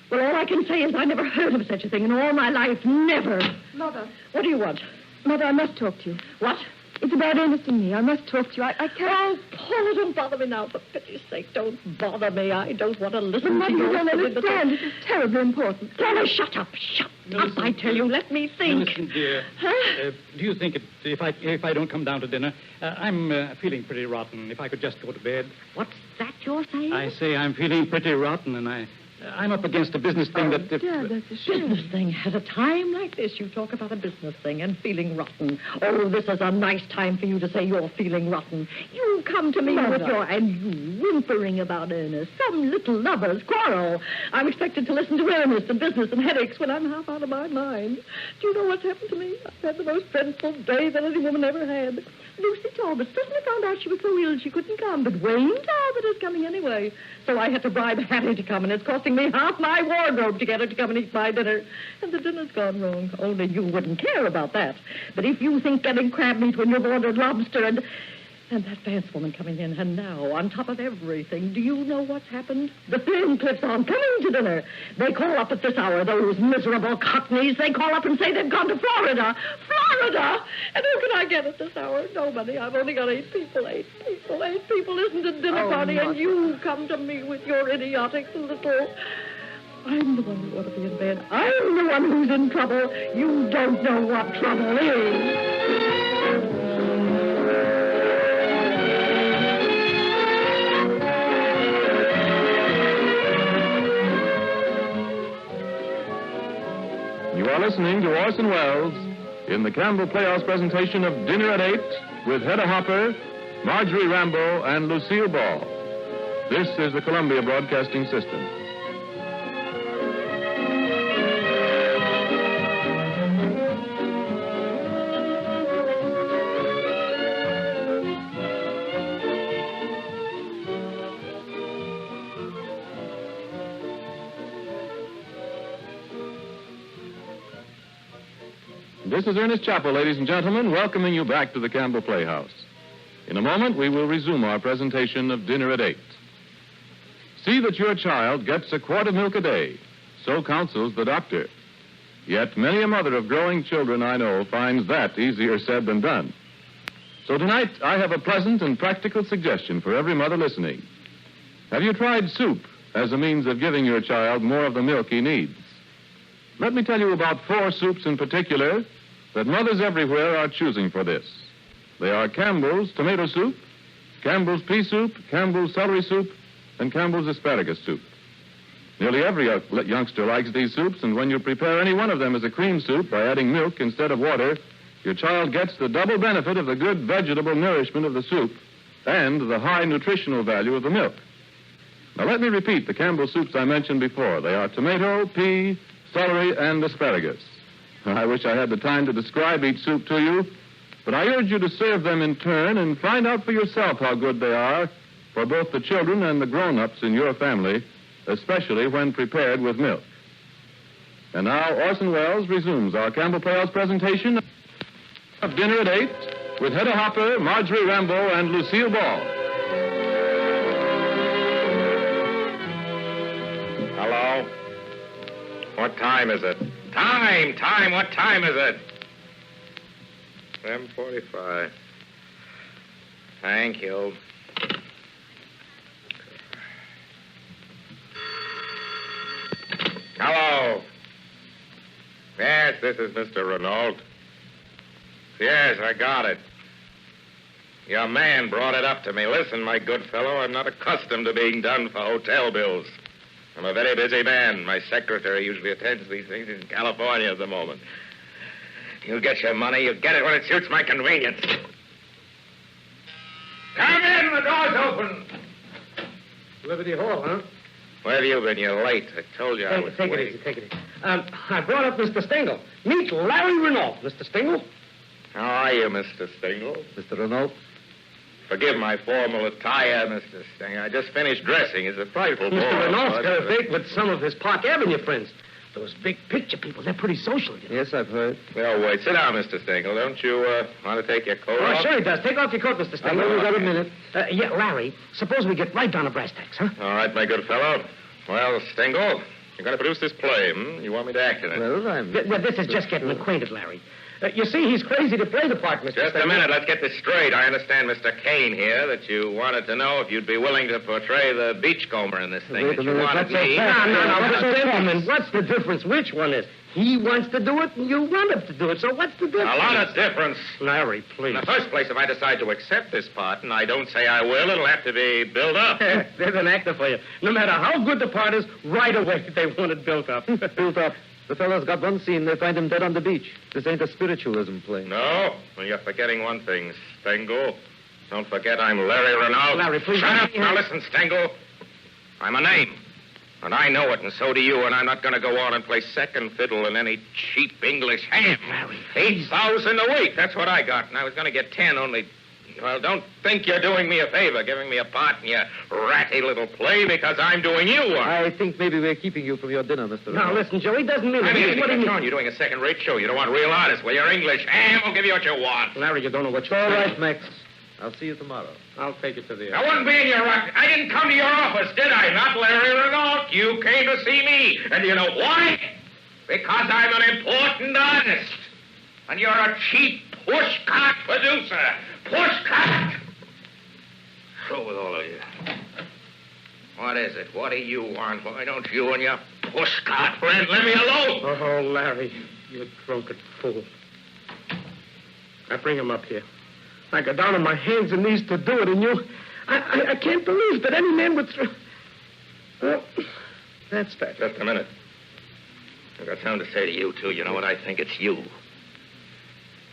Well, all I can say is I never heard of such a thing in all my life. Never. Mother. What do you want? Mother, I must talk to you. What? It's about Ernest and me. I must talk to you. I can't... Oh, Paula, don't bother me now. For pity's sake, don't bother me. I don't want to listen Mother, to you your don't silly understand. This is terribly important. Paula, shut up. Shut up, I tell you. Let me think. Listen, dear. Huh? Do you think if I don't come down to dinner, I'm feeling pretty rotten. If I could just go to bed. What's that you're saying? I say I'm feeling pretty rotten, and I'm up against a business thing that... Dad, that's a shame. Business thing. At a time like this, you talk about a business thing and feeling rotten. Oh, this is a nice time for you to say you're feeling rotten. You come to me with and you whimpering about Ernest. Some little lovers quarrel. I'm expected to listen to Ernest and business and headaches when I'm half out of my mind. Do you know what's happened to me? I've had the most dreadful day that any woman ever had. Lucy Talbot suddenly found out she was so ill she couldn't come, but Wayne Talbot is coming anyway. So I had to bribe Hattie to come, and it's costing me half my wardrobe to get her to come and eat my dinner. And the dinner's gone wrong. Only you wouldn't care about that. But if you think getting crab meat when you've ordered lobster and that Vance woman coming in, and now, on top of everything, do you know what's happened? The Thorncliffs aren't coming to dinner. They call up at this hour, those miserable cockneys. They call up and say they've gone to Florida. Florida! And who can I get at this hour? Nobody. I've only got 8 people. 8 people. 8 people isn't a dinner party, and you come to me with your idiotic little... I'm the one who ought to be in bed. I'm the one who's in trouble. You don't know what trouble is. You are listening to Orson Welles in the Campbell Playhouse presentation of Dinner at 8 with Hedda Hopper, Marjorie Rambeau, and Lucille Ball. This is the Columbia Broadcasting System. This is Ernest Chappell, ladies and gentlemen, welcoming you back to the Campbell Playhouse. In a moment, we will resume our presentation of Dinner at 8. See that your child gets a quart of milk a day. So counsels the doctor. Yet many a mother of growing children I know finds that easier said than done. So tonight, I have a pleasant and practical suggestion for every mother listening. Have you tried soup as a means of giving your child more of the milk he needs? Let me tell you about 4 soups in particular that mothers everywhere are choosing for this. They are Campbell's tomato soup, Campbell's pea soup, Campbell's celery soup, and Campbell's asparagus soup. Nearly every youngster likes these soups, and when you prepare any one of them as a cream soup by adding milk instead of water, your child gets the double benefit of the good vegetable nourishment of the soup and the high nutritional value of the milk. Now let me repeat the Campbell soups I mentioned before. They are tomato, pea, celery, and asparagus. I wish I had the time to describe each soup to you, but I urge you to serve them in turn and find out for yourself how good they are for both the children and the grown-ups in your family, especially when prepared with milk. And now Orson Welles resumes our Campbell Playhouse presentation of Dinner at 8 with Hedda Hopper, Marjorie Rambeau, and Lucille Ball. Hello? What time is it? Time! What time is it? 7:45. Thank you. Hello? Yes, this is Mr. Renault. Yes, I got it. Your man brought it up to me. Listen, my good fellow, I'm not accustomed to being done for hotel bills. I'm a very busy man. My secretary usually attends these things. He's in California at the moment. You get your money, you get it when it suits my convenience. Come in, the door's open. Liberty Hall, huh? Where have you been? You're late. I told you I was Take waiting. it easy. I brought up Mr. Stengel. Meet Larry Renault, Mr. Stengel. How are you, Mr. Stengel? Mr. Renault? Forgive my formal attire, Mr. Stengel. I just finished dressing. It's a frightful bore. Mr. Renault's got a date with some of his Park Avenue friends. Those big picture people, they're pretty social, you know. Yes, I've heard. Well, wait. Sit down, Mr. Stengel. Don't you want to take your coat Oh, off? sure he does. Take off your coat, Mr. Stengel. I've only got a minute. Yeah, Larry, suppose we get right down to brass tacks, huh? All right, my good fellow. Well, Stengel, you're going to produce this play, hmm? You want me to act in it? Well, I'm... Well, this is just getting acquainted, Larry. You see, he's crazy to play the part, Mr. Just a Stanley. minute. Let's get this straight. I understand, Mr. Kane here, that you wanted to know if you'd be willing to portray the beachcomber in this thing. Wait a That you minute, wanted that's so me. fast. No, gentlemen, what's the difference? Which one is? He wants to do it, and you want him to do it, so what's the difference? A lot of difference. Larry, please. In the first place, if I decide to accept this part, and I don't say I will, it'll have to be built up. There's an actor for you. No matter how good the part is, right away they want it built up. Built up. The fellow's got one scene. They find him dead on the beach. This ain't a spiritualism play. No? Well, you're forgetting one thing, Stengel. Don't forget I'm Larry Renault. Larry, please. Shut up. Now listen, Stengel. I'm a name. And I know it, and so do you, and I'm not going to go on and play second fiddle in any cheap English ham. Larry, 8,000 a week, that's what I got. And I was going to get 10, only... Well, don't think you're doing me a favor, giving me a part in your ratty little play, because I'm doing you one. I think maybe we're keeping you from your dinner, Mr. Now, Renault. listen, Joe, he doesn't mean it. I mean, What do you mean? you're doing a second-rate show. You don't want real artists. Well, you're English ham will give you what you want. Larry, you don't know what you're All saying. right, Max. I'll see you tomorrow. I'll take it to the... I wouldn't be in your... I didn't come to your office, did I? Not Larry Renault. You came to see me. And you know why? Because I'm an important artist. And you're a cheap pushcart producer. Pushcart! Through with all of you. What is it? What do you want? Why don't you and your pushcart friend let me alone? Oh, Larry, you drunken fool. Now, bring him up here. I got down on my hands and knees to do it, and you... I can't believe that any man would... Well, that's that. Just a minute. I've got something to say to you, too. You know what I think? It's you.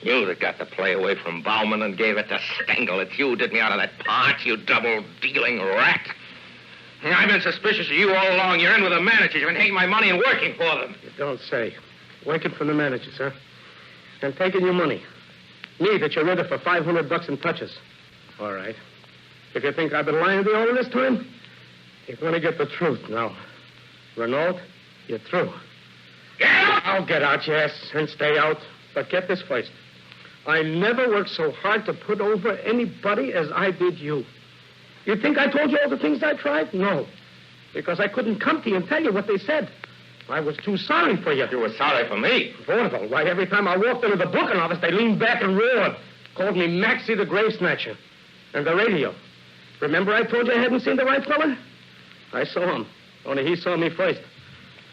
You that got the play away from Bauman and gave it to Stengel. It's you who did me out of that part, you double-dealing rat. I've been suspicious of you all along. You're in with the managers. You've been taking my money and working for them. You don't say. Working for the managers, huh? And taking your money. Me, that you're rented for $500 in touches. All right. If you think I've been lying to you all this time, you're going to get the truth now. Renault, you're through. Get out! I'll get out, yes, and stay out. But get this first. I never worked so hard to put over anybody as I did you. You think I told you all the things I tried? No. Because I couldn't come to you and tell you what they said. I was too sorry for you. You were sorry for me. Vaudeville, right? Every time I walked into the booking office, they leaned back and roared. Called me Maxie the Grave Snatcher. And the radio. Remember I told you I hadn't seen the right fella? I saw him. Only he saw me first.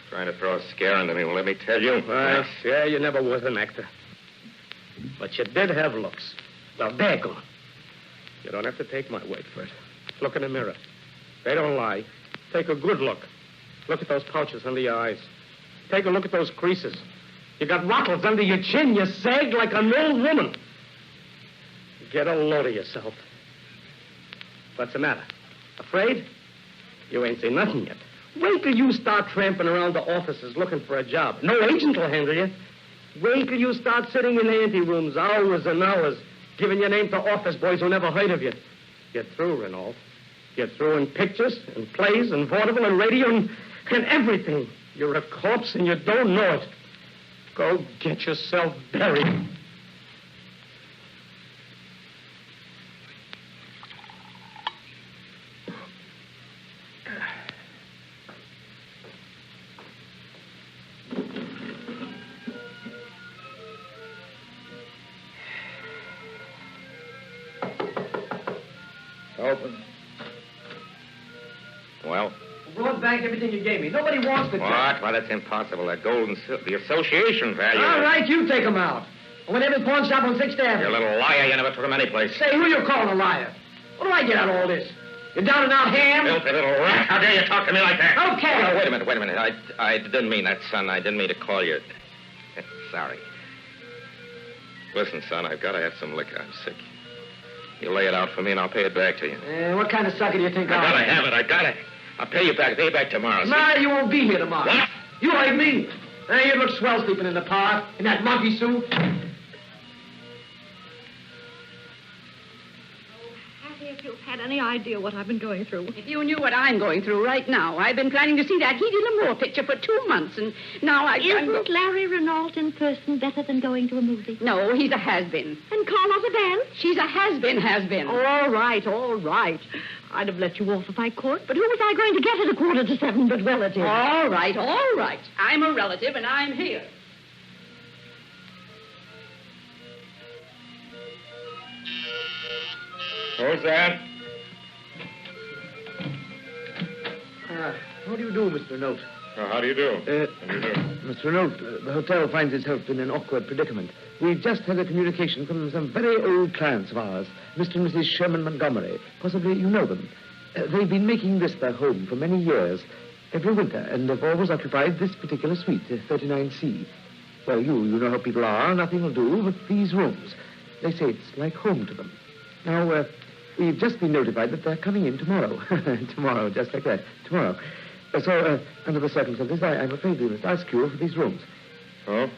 Trying to throw a scare into me. Well, let me tell you. Yeah, you never was an actor. But you did have looks. Well, they're gone. You don't have to take my word for it. Look in the mirror. They don't lie. Take a good look. Look at those pouches under your eyes. Take a look at those creases. You got wattles under your chin. You sagged like an old woman. Get a load of yourself. What's the matter? Afraid? You ain't seen nothing yet. Wait till you start tramping around the offices looking for a job. No agent will handle you. Wait till you start sitting in anterooms hours and hours, giving your name to office boys who never heard of you. You're through, Renault. You're through in pictures and plays and vaudeville and radio and everything. You're a corpse and you don't know it. Go get yourself buried. Open. Well? Brought back everything you gave me. Nobody wants the What? Well, that's impossible. That gold and silver, the association value. All right, you take them out. I went every pawn shop on 6th Avenue. You little liar. You never took him anyplace. Say, who you calling a liar? What do I get out of all this? You down and out ham? Filthy little rat. How dare you talk to me like that? Okay. Oh, no, wait a minute. I didn't mean that, son. I didn't mean to call you. Sorry. Listen, son, I've got to have some liquor. I'm sick. You lay it out for me, and I'll pay it back to you. What kind of sucker do you think I gotta have it. I got it. I'll pay you back. Pay you back tomorrow. No, you won't be here tomorrow. What? You heard me. Hey, you look swell sleeping in the park in that monkey suit. If you've had any idea what I've been going through. If you knew what I'm going through right now, I've been planning to see that Heidi L'Amour picture for 2 months, and now Isn't Larry Renault in person better than going to a movie? No, he's a has-been. And Carla the band? She's a has-been. All right. I'd have let you off if I could, but who was I going to get at 6:45 but relatives? All right. I'm a relative, and I'm here. Who's that? How do you do, Mr. Note? How do you do? Mr. Note, the hotel finds itself in an awkward predicament. We've just had a communication from some very old clients of ours, Mr. and Mrs. Sherman Montgomery. Possibly you know them. They've been making this their home for many years, every winter, and have always occupied this particular suite, 39C. Well, you know how people are. Nothing will do but these rooms. They say it's like home to them. Now, we've just been notified that they're coming in tomorrow. Tomorrow, just like that. Tomorrow. So, under the circumstances, I'm afraid we must ask you for these rooms. Oh?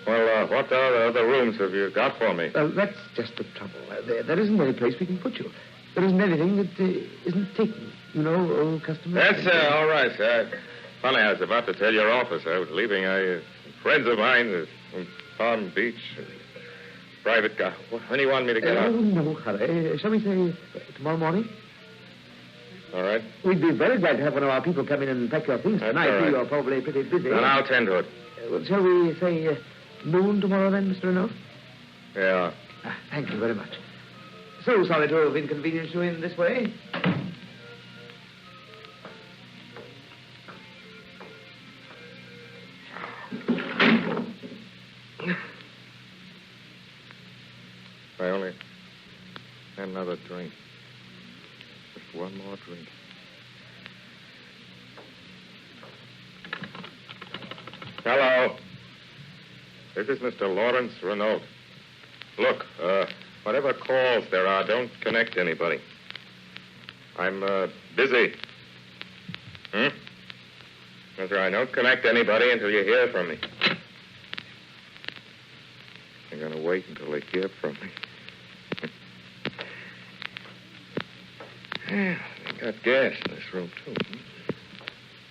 Well, what other rooms have you got for me? Well, that's just the trouble. There isn't any place we can put you. There isn't anything that isn't taken. You know, old customers. That's all right, sir. Funny, I was about to tell your office. I was leaving friends of mine from Palm Beach. Private car. When do you want me to get out? No hurry. Shall we say tomorrow morning? All right. We'd be very glad to have one of our people come in and pack your things tonight. all right. You're probably pretty busy. Then I'll tend to it. Well, shall we say noon tomorrow then, Mr. Renault? Yeah. Thank you very much. So sorry to have inconvenienced you in this way. I only had another drink. Just one more drink. Hello. This is Mr. Lawrence Renault. Look, whatever calls there are, don't connect anybody. I'm busy. That's right. Don't connect anybody until you hear from me. I'm going to wait until they hear from me. Yeah, they got gas in this room, too.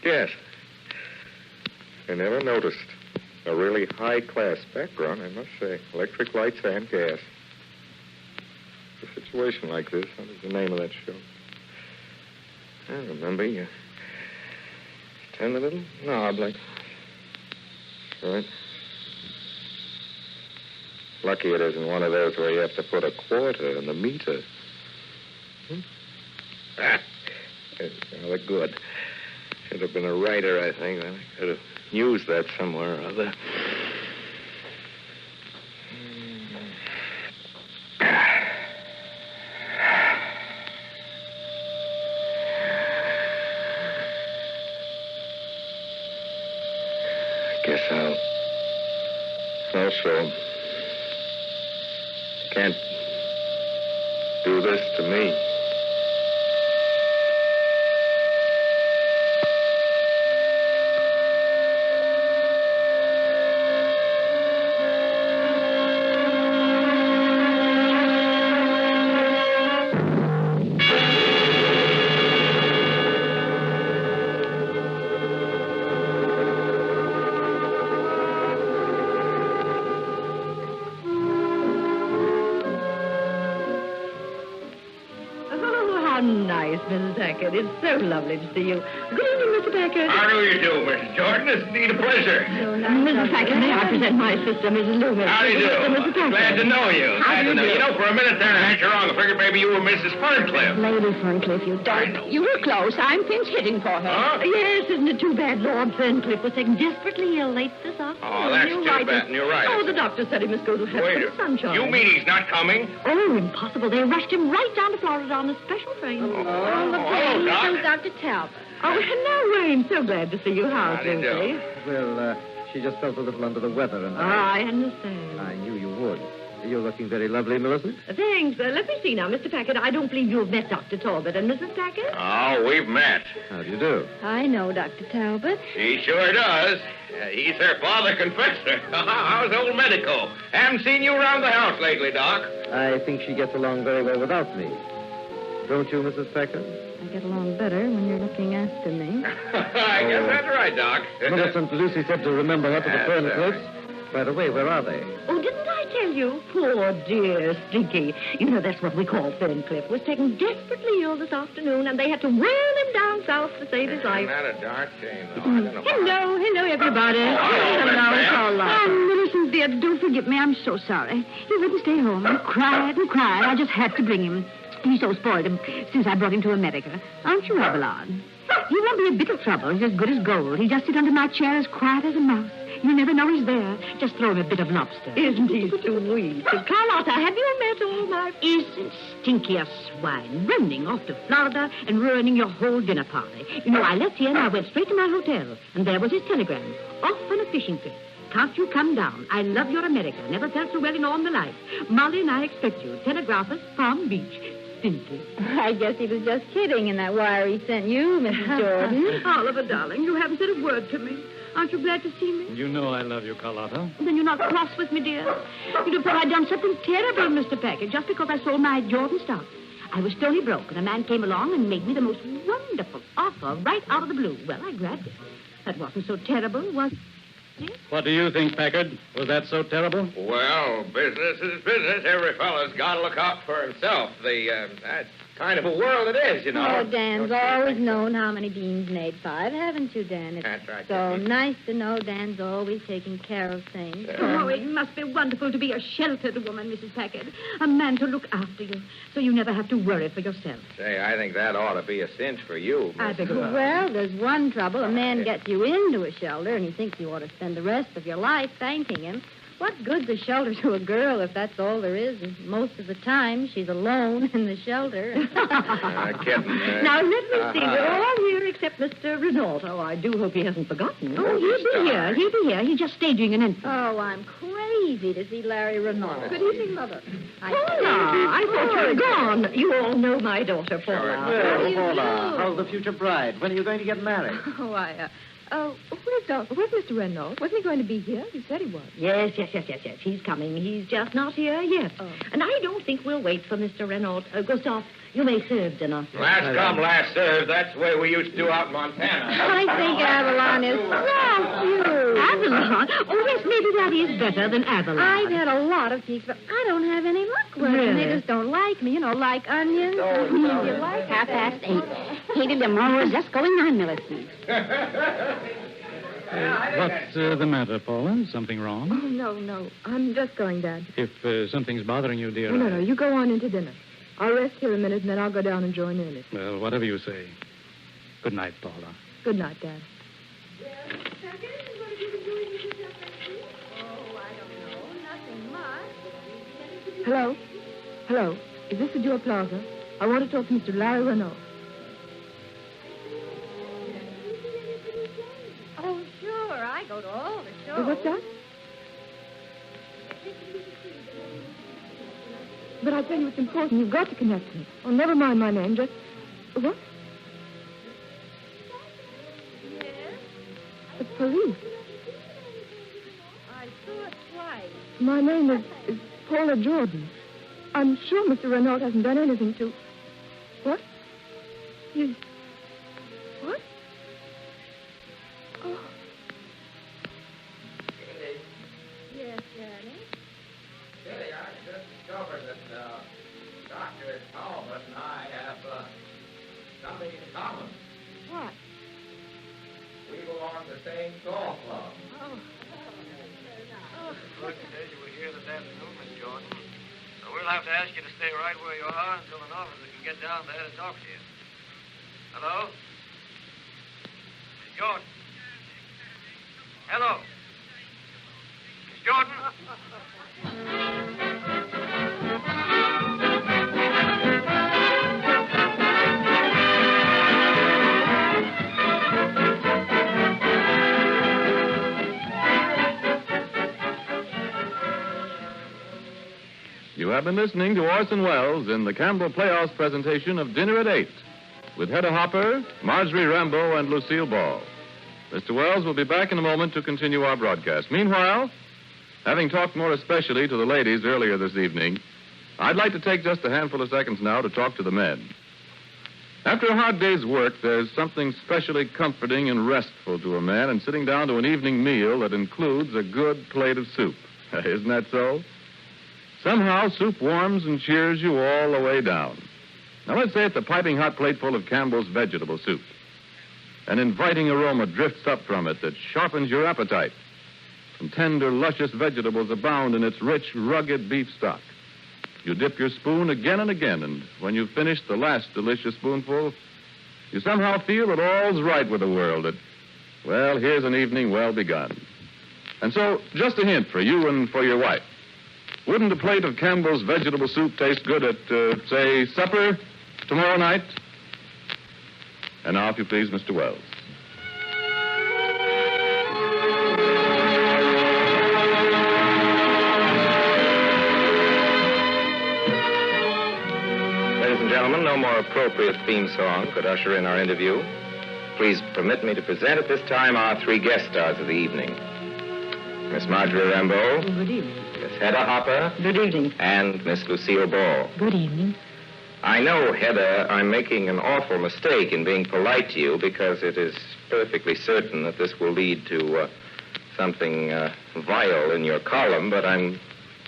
Gas. I never noticed. A really high-class background, I must say. Electric lights and gas. A situation like this, what is the name of that show? I remember you turn the little knob like... Right. Lucky it isn't one of those where you have to put a quarter in the meter. It's rather good. Should have been a writer, I think. I could have used that somewhere or other. I guess I'll also can't do this to me. Mrs. Packard. It's so lovely to see you. Good evening, Mr. Packard. How do you do, Mrs. Jordan? It's indeed a pleasure. Mrs. Packard, may I present my sister, Mrs. Loomis. How do you do? Mrs. Packard. Glad to know you. How do you do? You know, for a minute there, I had you wrong. I figured maybe you were Mrs. Ferncliff. Lady Ferncliff, you don't. You were close. I'm pinch hitting for her. Huh? Yes, isn't it too bad Lord Ferncliff was taken desperately ill late this afternoon? Oh, that's too bad, and you're right. Oh, the doctor said he must go to have Wait some sunshine. You mean he's not coming? Oh, impossible. They rushed him right down to Florida on a special train. Hello, Doc. Dr. Talbot. Oh, hello, Wayne. So glad to see you. How's do you do? Lucy? Well, she just felt a little under the weather, and I understand. I knew you would. You're looking very lovely, Millicent. Thanks. Let me see now, Mr. Packard. I don't believe you've met Dr. Talbot and Mrs. Packard. Oh, we've met. How do you do? I know Dr. Talbot. He sure does. He's her father confessor. How's old medical? Haven't seen you around the house lately, Doc. I think she gets along very well without me. Don't you, Mrs. Packard? I get along better when you're looking after me. I guess that's right, Doc. Millicent, Lucy said to remember her to the That's Ferncliffs. By the way, where are they? Oh, didn't I tell you? Poor dear Stinky. You know, that's what we call Ferncliff. Was taken desperately ill this afternoon, and they had to wheel him down south to save his life. Not a dark chain, though. I don't know. Hello, everybody. hello, it's all right. Oh, Millicent, dear, don't forget me. I'm so sorry. He wouldn't stay home. He cried and cried. I just had to bring him. He's so spoiled since I brought him to America. Aren't you, Avalon? He won't be a bit of trouble. He's as good as gold. He'll just sit under my chair as quiet as a mouse. You never know he's there. Just throw him a bit of lobster. Isn't he sweet? Carlotta, have you met all my... Isn't Stinky a swine, running off to Florida and ruining your whole dinner party? You know, I left here and I went straight to my hotel, and there was his telegram. Off on a fishing trip. Can't you come down? I love your America. Never felt so well in all my life. Molly and I expect you. Telegraphus, Palm Beach. Stinky. I guess he was just kidding in that wire he sent you, Mrs. Jordan. Oliver, darling, you haven't said a word to me. Aren't you glad to see me? You know I love you, Carlotta. Then you're not cross with me, dear. You'd have thought I'd done something terrible, Mr. Packard, just because I sold my Jordan stock. I was stony broke, and a man came along and made me the most wonderful offer right out of the blue. Well, I grabbed it. That wasn't so terrible, was it? What do you think, Packard? Was that so terrible? Well, business is business. Every fellow's got to look out for himself. That's kind of a world it is, you know. Oh, Dan's always known how many beans made 5, haven't you, Dan? It's That's right. so nice to know Dan's always taking care of things. Oh, it must be wonderful to be a sheltered woman, Mrs. Packard. A man to look after you, so you never have to worry for yourself. Say, I think that ought to be a cinch for you. I beg your pardon. Well, there's one trouble. A man gets you into a shelter, and he thinks you ought to spend the rest of your life thanking him. What good's a shelter to a girl if that's all there is? And most of the time, she's alone in the shelter. Kidding. Now, let me see. We're all here except Mr. Renault. Oh, I do hope he hasn't forgotten. Oh, he'll be here. He'll be here. He's just staging an entrance. Oh, I'm crazy to see Larry Renault. Good evening, Mother. I thought you were gone. You all know my daughter, Paula. Well, Paula, how's the future bride? When are you going to get married? Where's Mr. Renault? Wasn't he going to be here? You said he was. Yes. He's coming. He's just not here yet. Oh. And I don't think we'll wait for Mr. Renault. Gustav, you may serve dinner. Last come, last served. That's the way we used to do out in Montana. I think Avalon is so cute. Avalon? Oh, yes, maybe that is better than Avalon. I've had a lot of peaks, but I don't have any luck with them. They just don't like me, like onions. You like 8:30. Hated them always just going on, Millicent. What's the matter, Paula? Something wrong? Oh, no. I'm just going, Dad. If something's bothering you, dear. Oh, no. You go on into dinner. I'll rest here a minute, and then I'll go down and join Ernest. Well, whatever you say. Good night, Paula. Good night, Dad. Hello. Is this the Joe Plaza? I want to talk to Mr. Larry Renault. Oh, sure. I go to all the shows. What's that? But I tell you, it's important. You've got to connect me. Oh, never mind my name. Just... What? Yes? The police. I saw it twice. My name is Paula Jordan. I'm sure Mr. Renault hasn't done anything to... What? What? Oh. Yes, Daddy. Kitty, I just discovered that Dr. Talbot and I have something in common. What? We belong to the same golf club. Oh. Good says you were here this afternoon, Miss Jordan. So we'll have to ask you to stay right where you are until an officer can get down there to talk to you. Hello? Miss Jordan? Hello? Miss Jordan? You have been listening to Orson Welles in the Campbell Playhouse presentation of Dinner at 8 with Hedda Hopper, Marjorie Rambeau, and Lucille Ball. Mr. Welles will be back in a moment to continue our broadcast. Meanwhile, having talked more especially to the ladies earlier this evening, I'd like to take just a handful of seconds now to talk to the men. After a hard day's work, there's something specially comforting and restful to a man in sitting down to an evening meal that includes a good plate of soup. Isn't that so? Somehow, soup warms and cheers you all the way down. Now, let's say it's a piping hot plate full of Campbell's vegetable soup. An inviting aroma drifts up from it that sharpens your appetite. And tender, luscious vegetables abound in its rich, rugged beef stock. You dip your spoon again and again, and when you've finished the last delicious spoonful, you somehow feel that all's right with the world, that, well, here's an evening well begun. And so, just a hint for you and for your wife. Wouldn't a plate of Campbell's vegetable soup taste good at, say, supper tomorrow night? And now, if you please, Mr. Wells. Ladies and gentlemen, no more appropriate theme song could usher in our interview. Please permit me to present at this time our three guest stars of the evening. Miss Marjorie Rambeau. Good evening. Miss Hedda Hopper. Good evening. And Miss Lucille Ball. Good evening. I know, Hedda, I'm making an awful mistake in being polite to you because it is perfectly certain that this will lead to something vile in your column, but I'm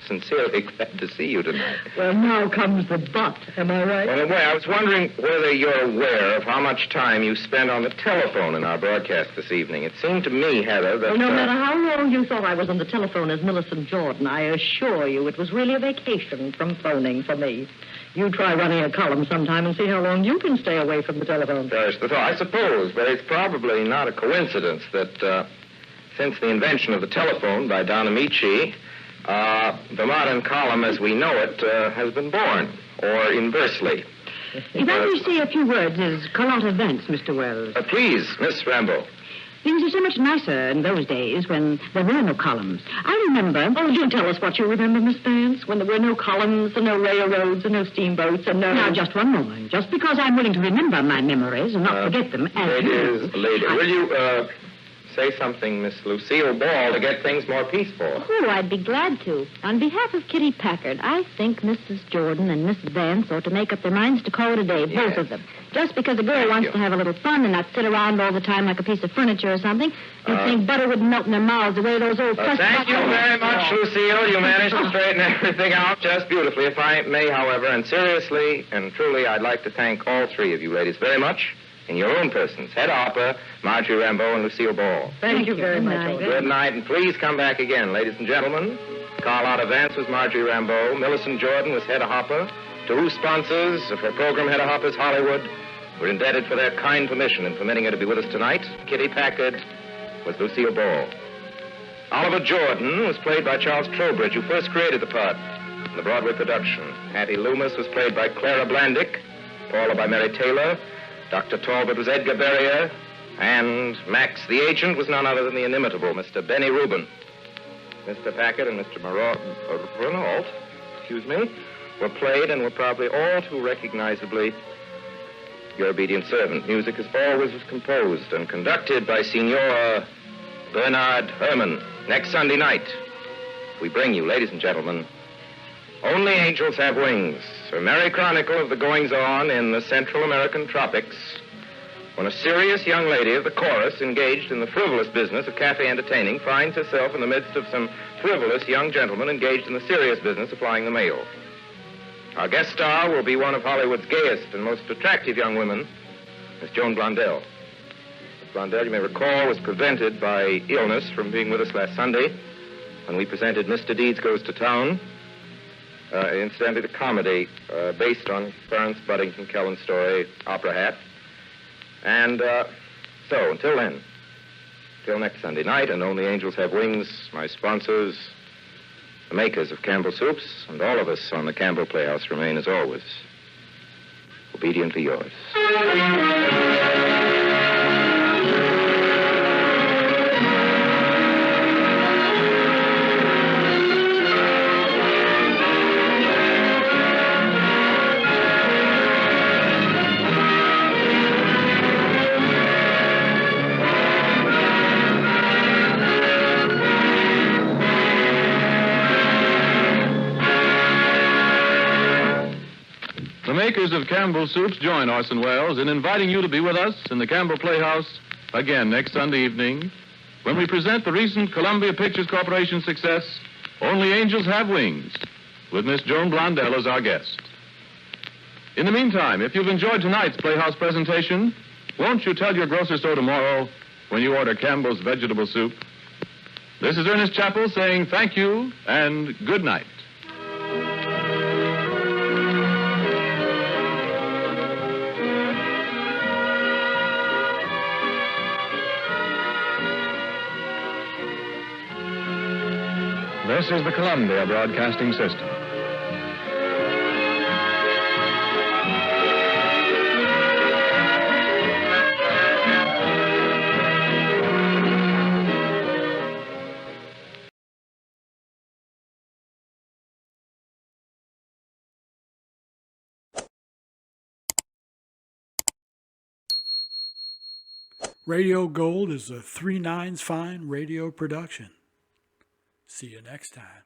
sincerely glad to see you tonight. Well, now comes the but. Am I right? Well, anyway, I was wondering whether you're aware of how much time you spent on the telephone in our broadcast this evening. It seemed to me, Heather, that... Well, no matter how long you thought I was on the telephone as Millicent Jordan, I assure you it was really a vacation from phoning for me. You try running a column sometime and see how long you can stay away from the telephone. There's the thought. I suppose, but it's probably not a coincidence that since the invention of the telephone by Don Amici, the modern column as we know it has been born, or inversely. If I may say a few words as call out events, Mr. Wells. Please, Miss Rambeau. Things are so much nicer in those days when there were no columns. I remember... Oh, do tell us what you remember, Miss Vance, when there were no columns and no railroads and no steamboats and no... Now, just one moment. Just because I'm willing to remember my memories and not forget them as Lady, will you say something, Miss Lucille Ball, to get things more peaceful? Oh, I'd be glad to. On behalf of Kitty Packard, I think Mrs. Jordan and Miss Vance ought to make up their minds to call it a day, both of them. Just because a girl wants to have a little fun and not sit around all the time like a piece of furniture or something, you'd think butter would melt in their mouths the way those old... Thank you very much, Lucille. You managed to straighten everything out just beautifully. If I may, however, and seriously and truly, I'd like to thank all three of you ladies very much in your own persons. Hedda Hopper, Marjorie Rambeau, and Lucille Ball. Thank you very much. Good night, and please come back again, ladies and gentlemen. Call out Vance was Marjorie Rambeau. Millicent Jordan was Hedda Hopper. To whose sponsors of her program, Hedda Hopper's Hollywood, we're indebted for their kind permission in permitting her to be with us tonight. Kitty Packard was Lucille Ball. Oliver Jordan was played by Charles Trowbridge, who first created the part in the Broadway production. Hattie Loomis was played by Clara Blandick, Paula by Mary Taylor, Dr. Talbot was Edgar Berrier, and Max the Agent was none other than the inimitable Mr. Benny Rubin. Mr. Packard and Mr. Renault, were played and were probably all too recognizably your obedient servant. Music as always was composed and conducted by Signor Bernard Herrmann. Next Sunday night, we bring you, ladies and gentlemen, Only Angels Have Wings, a merry chronicle of the goings-on in the Central American tropics, when a serious young lady of the chorus engaged in the frivolous business of cafe entertaining finds herself in the midst of some frivolous young gentlemen engaged in the serious business of flying the mail. Our guest star will be one of Hollywood's gayest and most attractive young women, Miss Joan Blondell. Miss Blondell, you may recall, was prevented by illness from being with us last Sunday when we presented Mr. Deeds Goes to Town, incidentally the comedy based on Florence Buddington Kellen's story, Opera Hat. And so, until then, till next Sunday night, and Only Angels Have Wings, my sponsors, the makers of Campbell Soups, and all of us on the Campbell Playhouse remain, as always, obediently yours. The makers of Campbell Soups join Orson Welles in inviting you to be with us in the Campbell Playhouse again next Sunday evening when we present the recent Columbia Pictures Corporation success, Only Angels Have Wings, with Miss Joan Blondell as our guest. In the meantime, if you've enjoyed tonight's Playhouse presentation, won't you tell your grocer so tomorrow when you order Campbell's vegetable soup? This is Ernest Chappell saying thank you and good night. This is the Columbia Broadcasting System. Radio Gold is a 3 Nines Fine radio production. See you next time.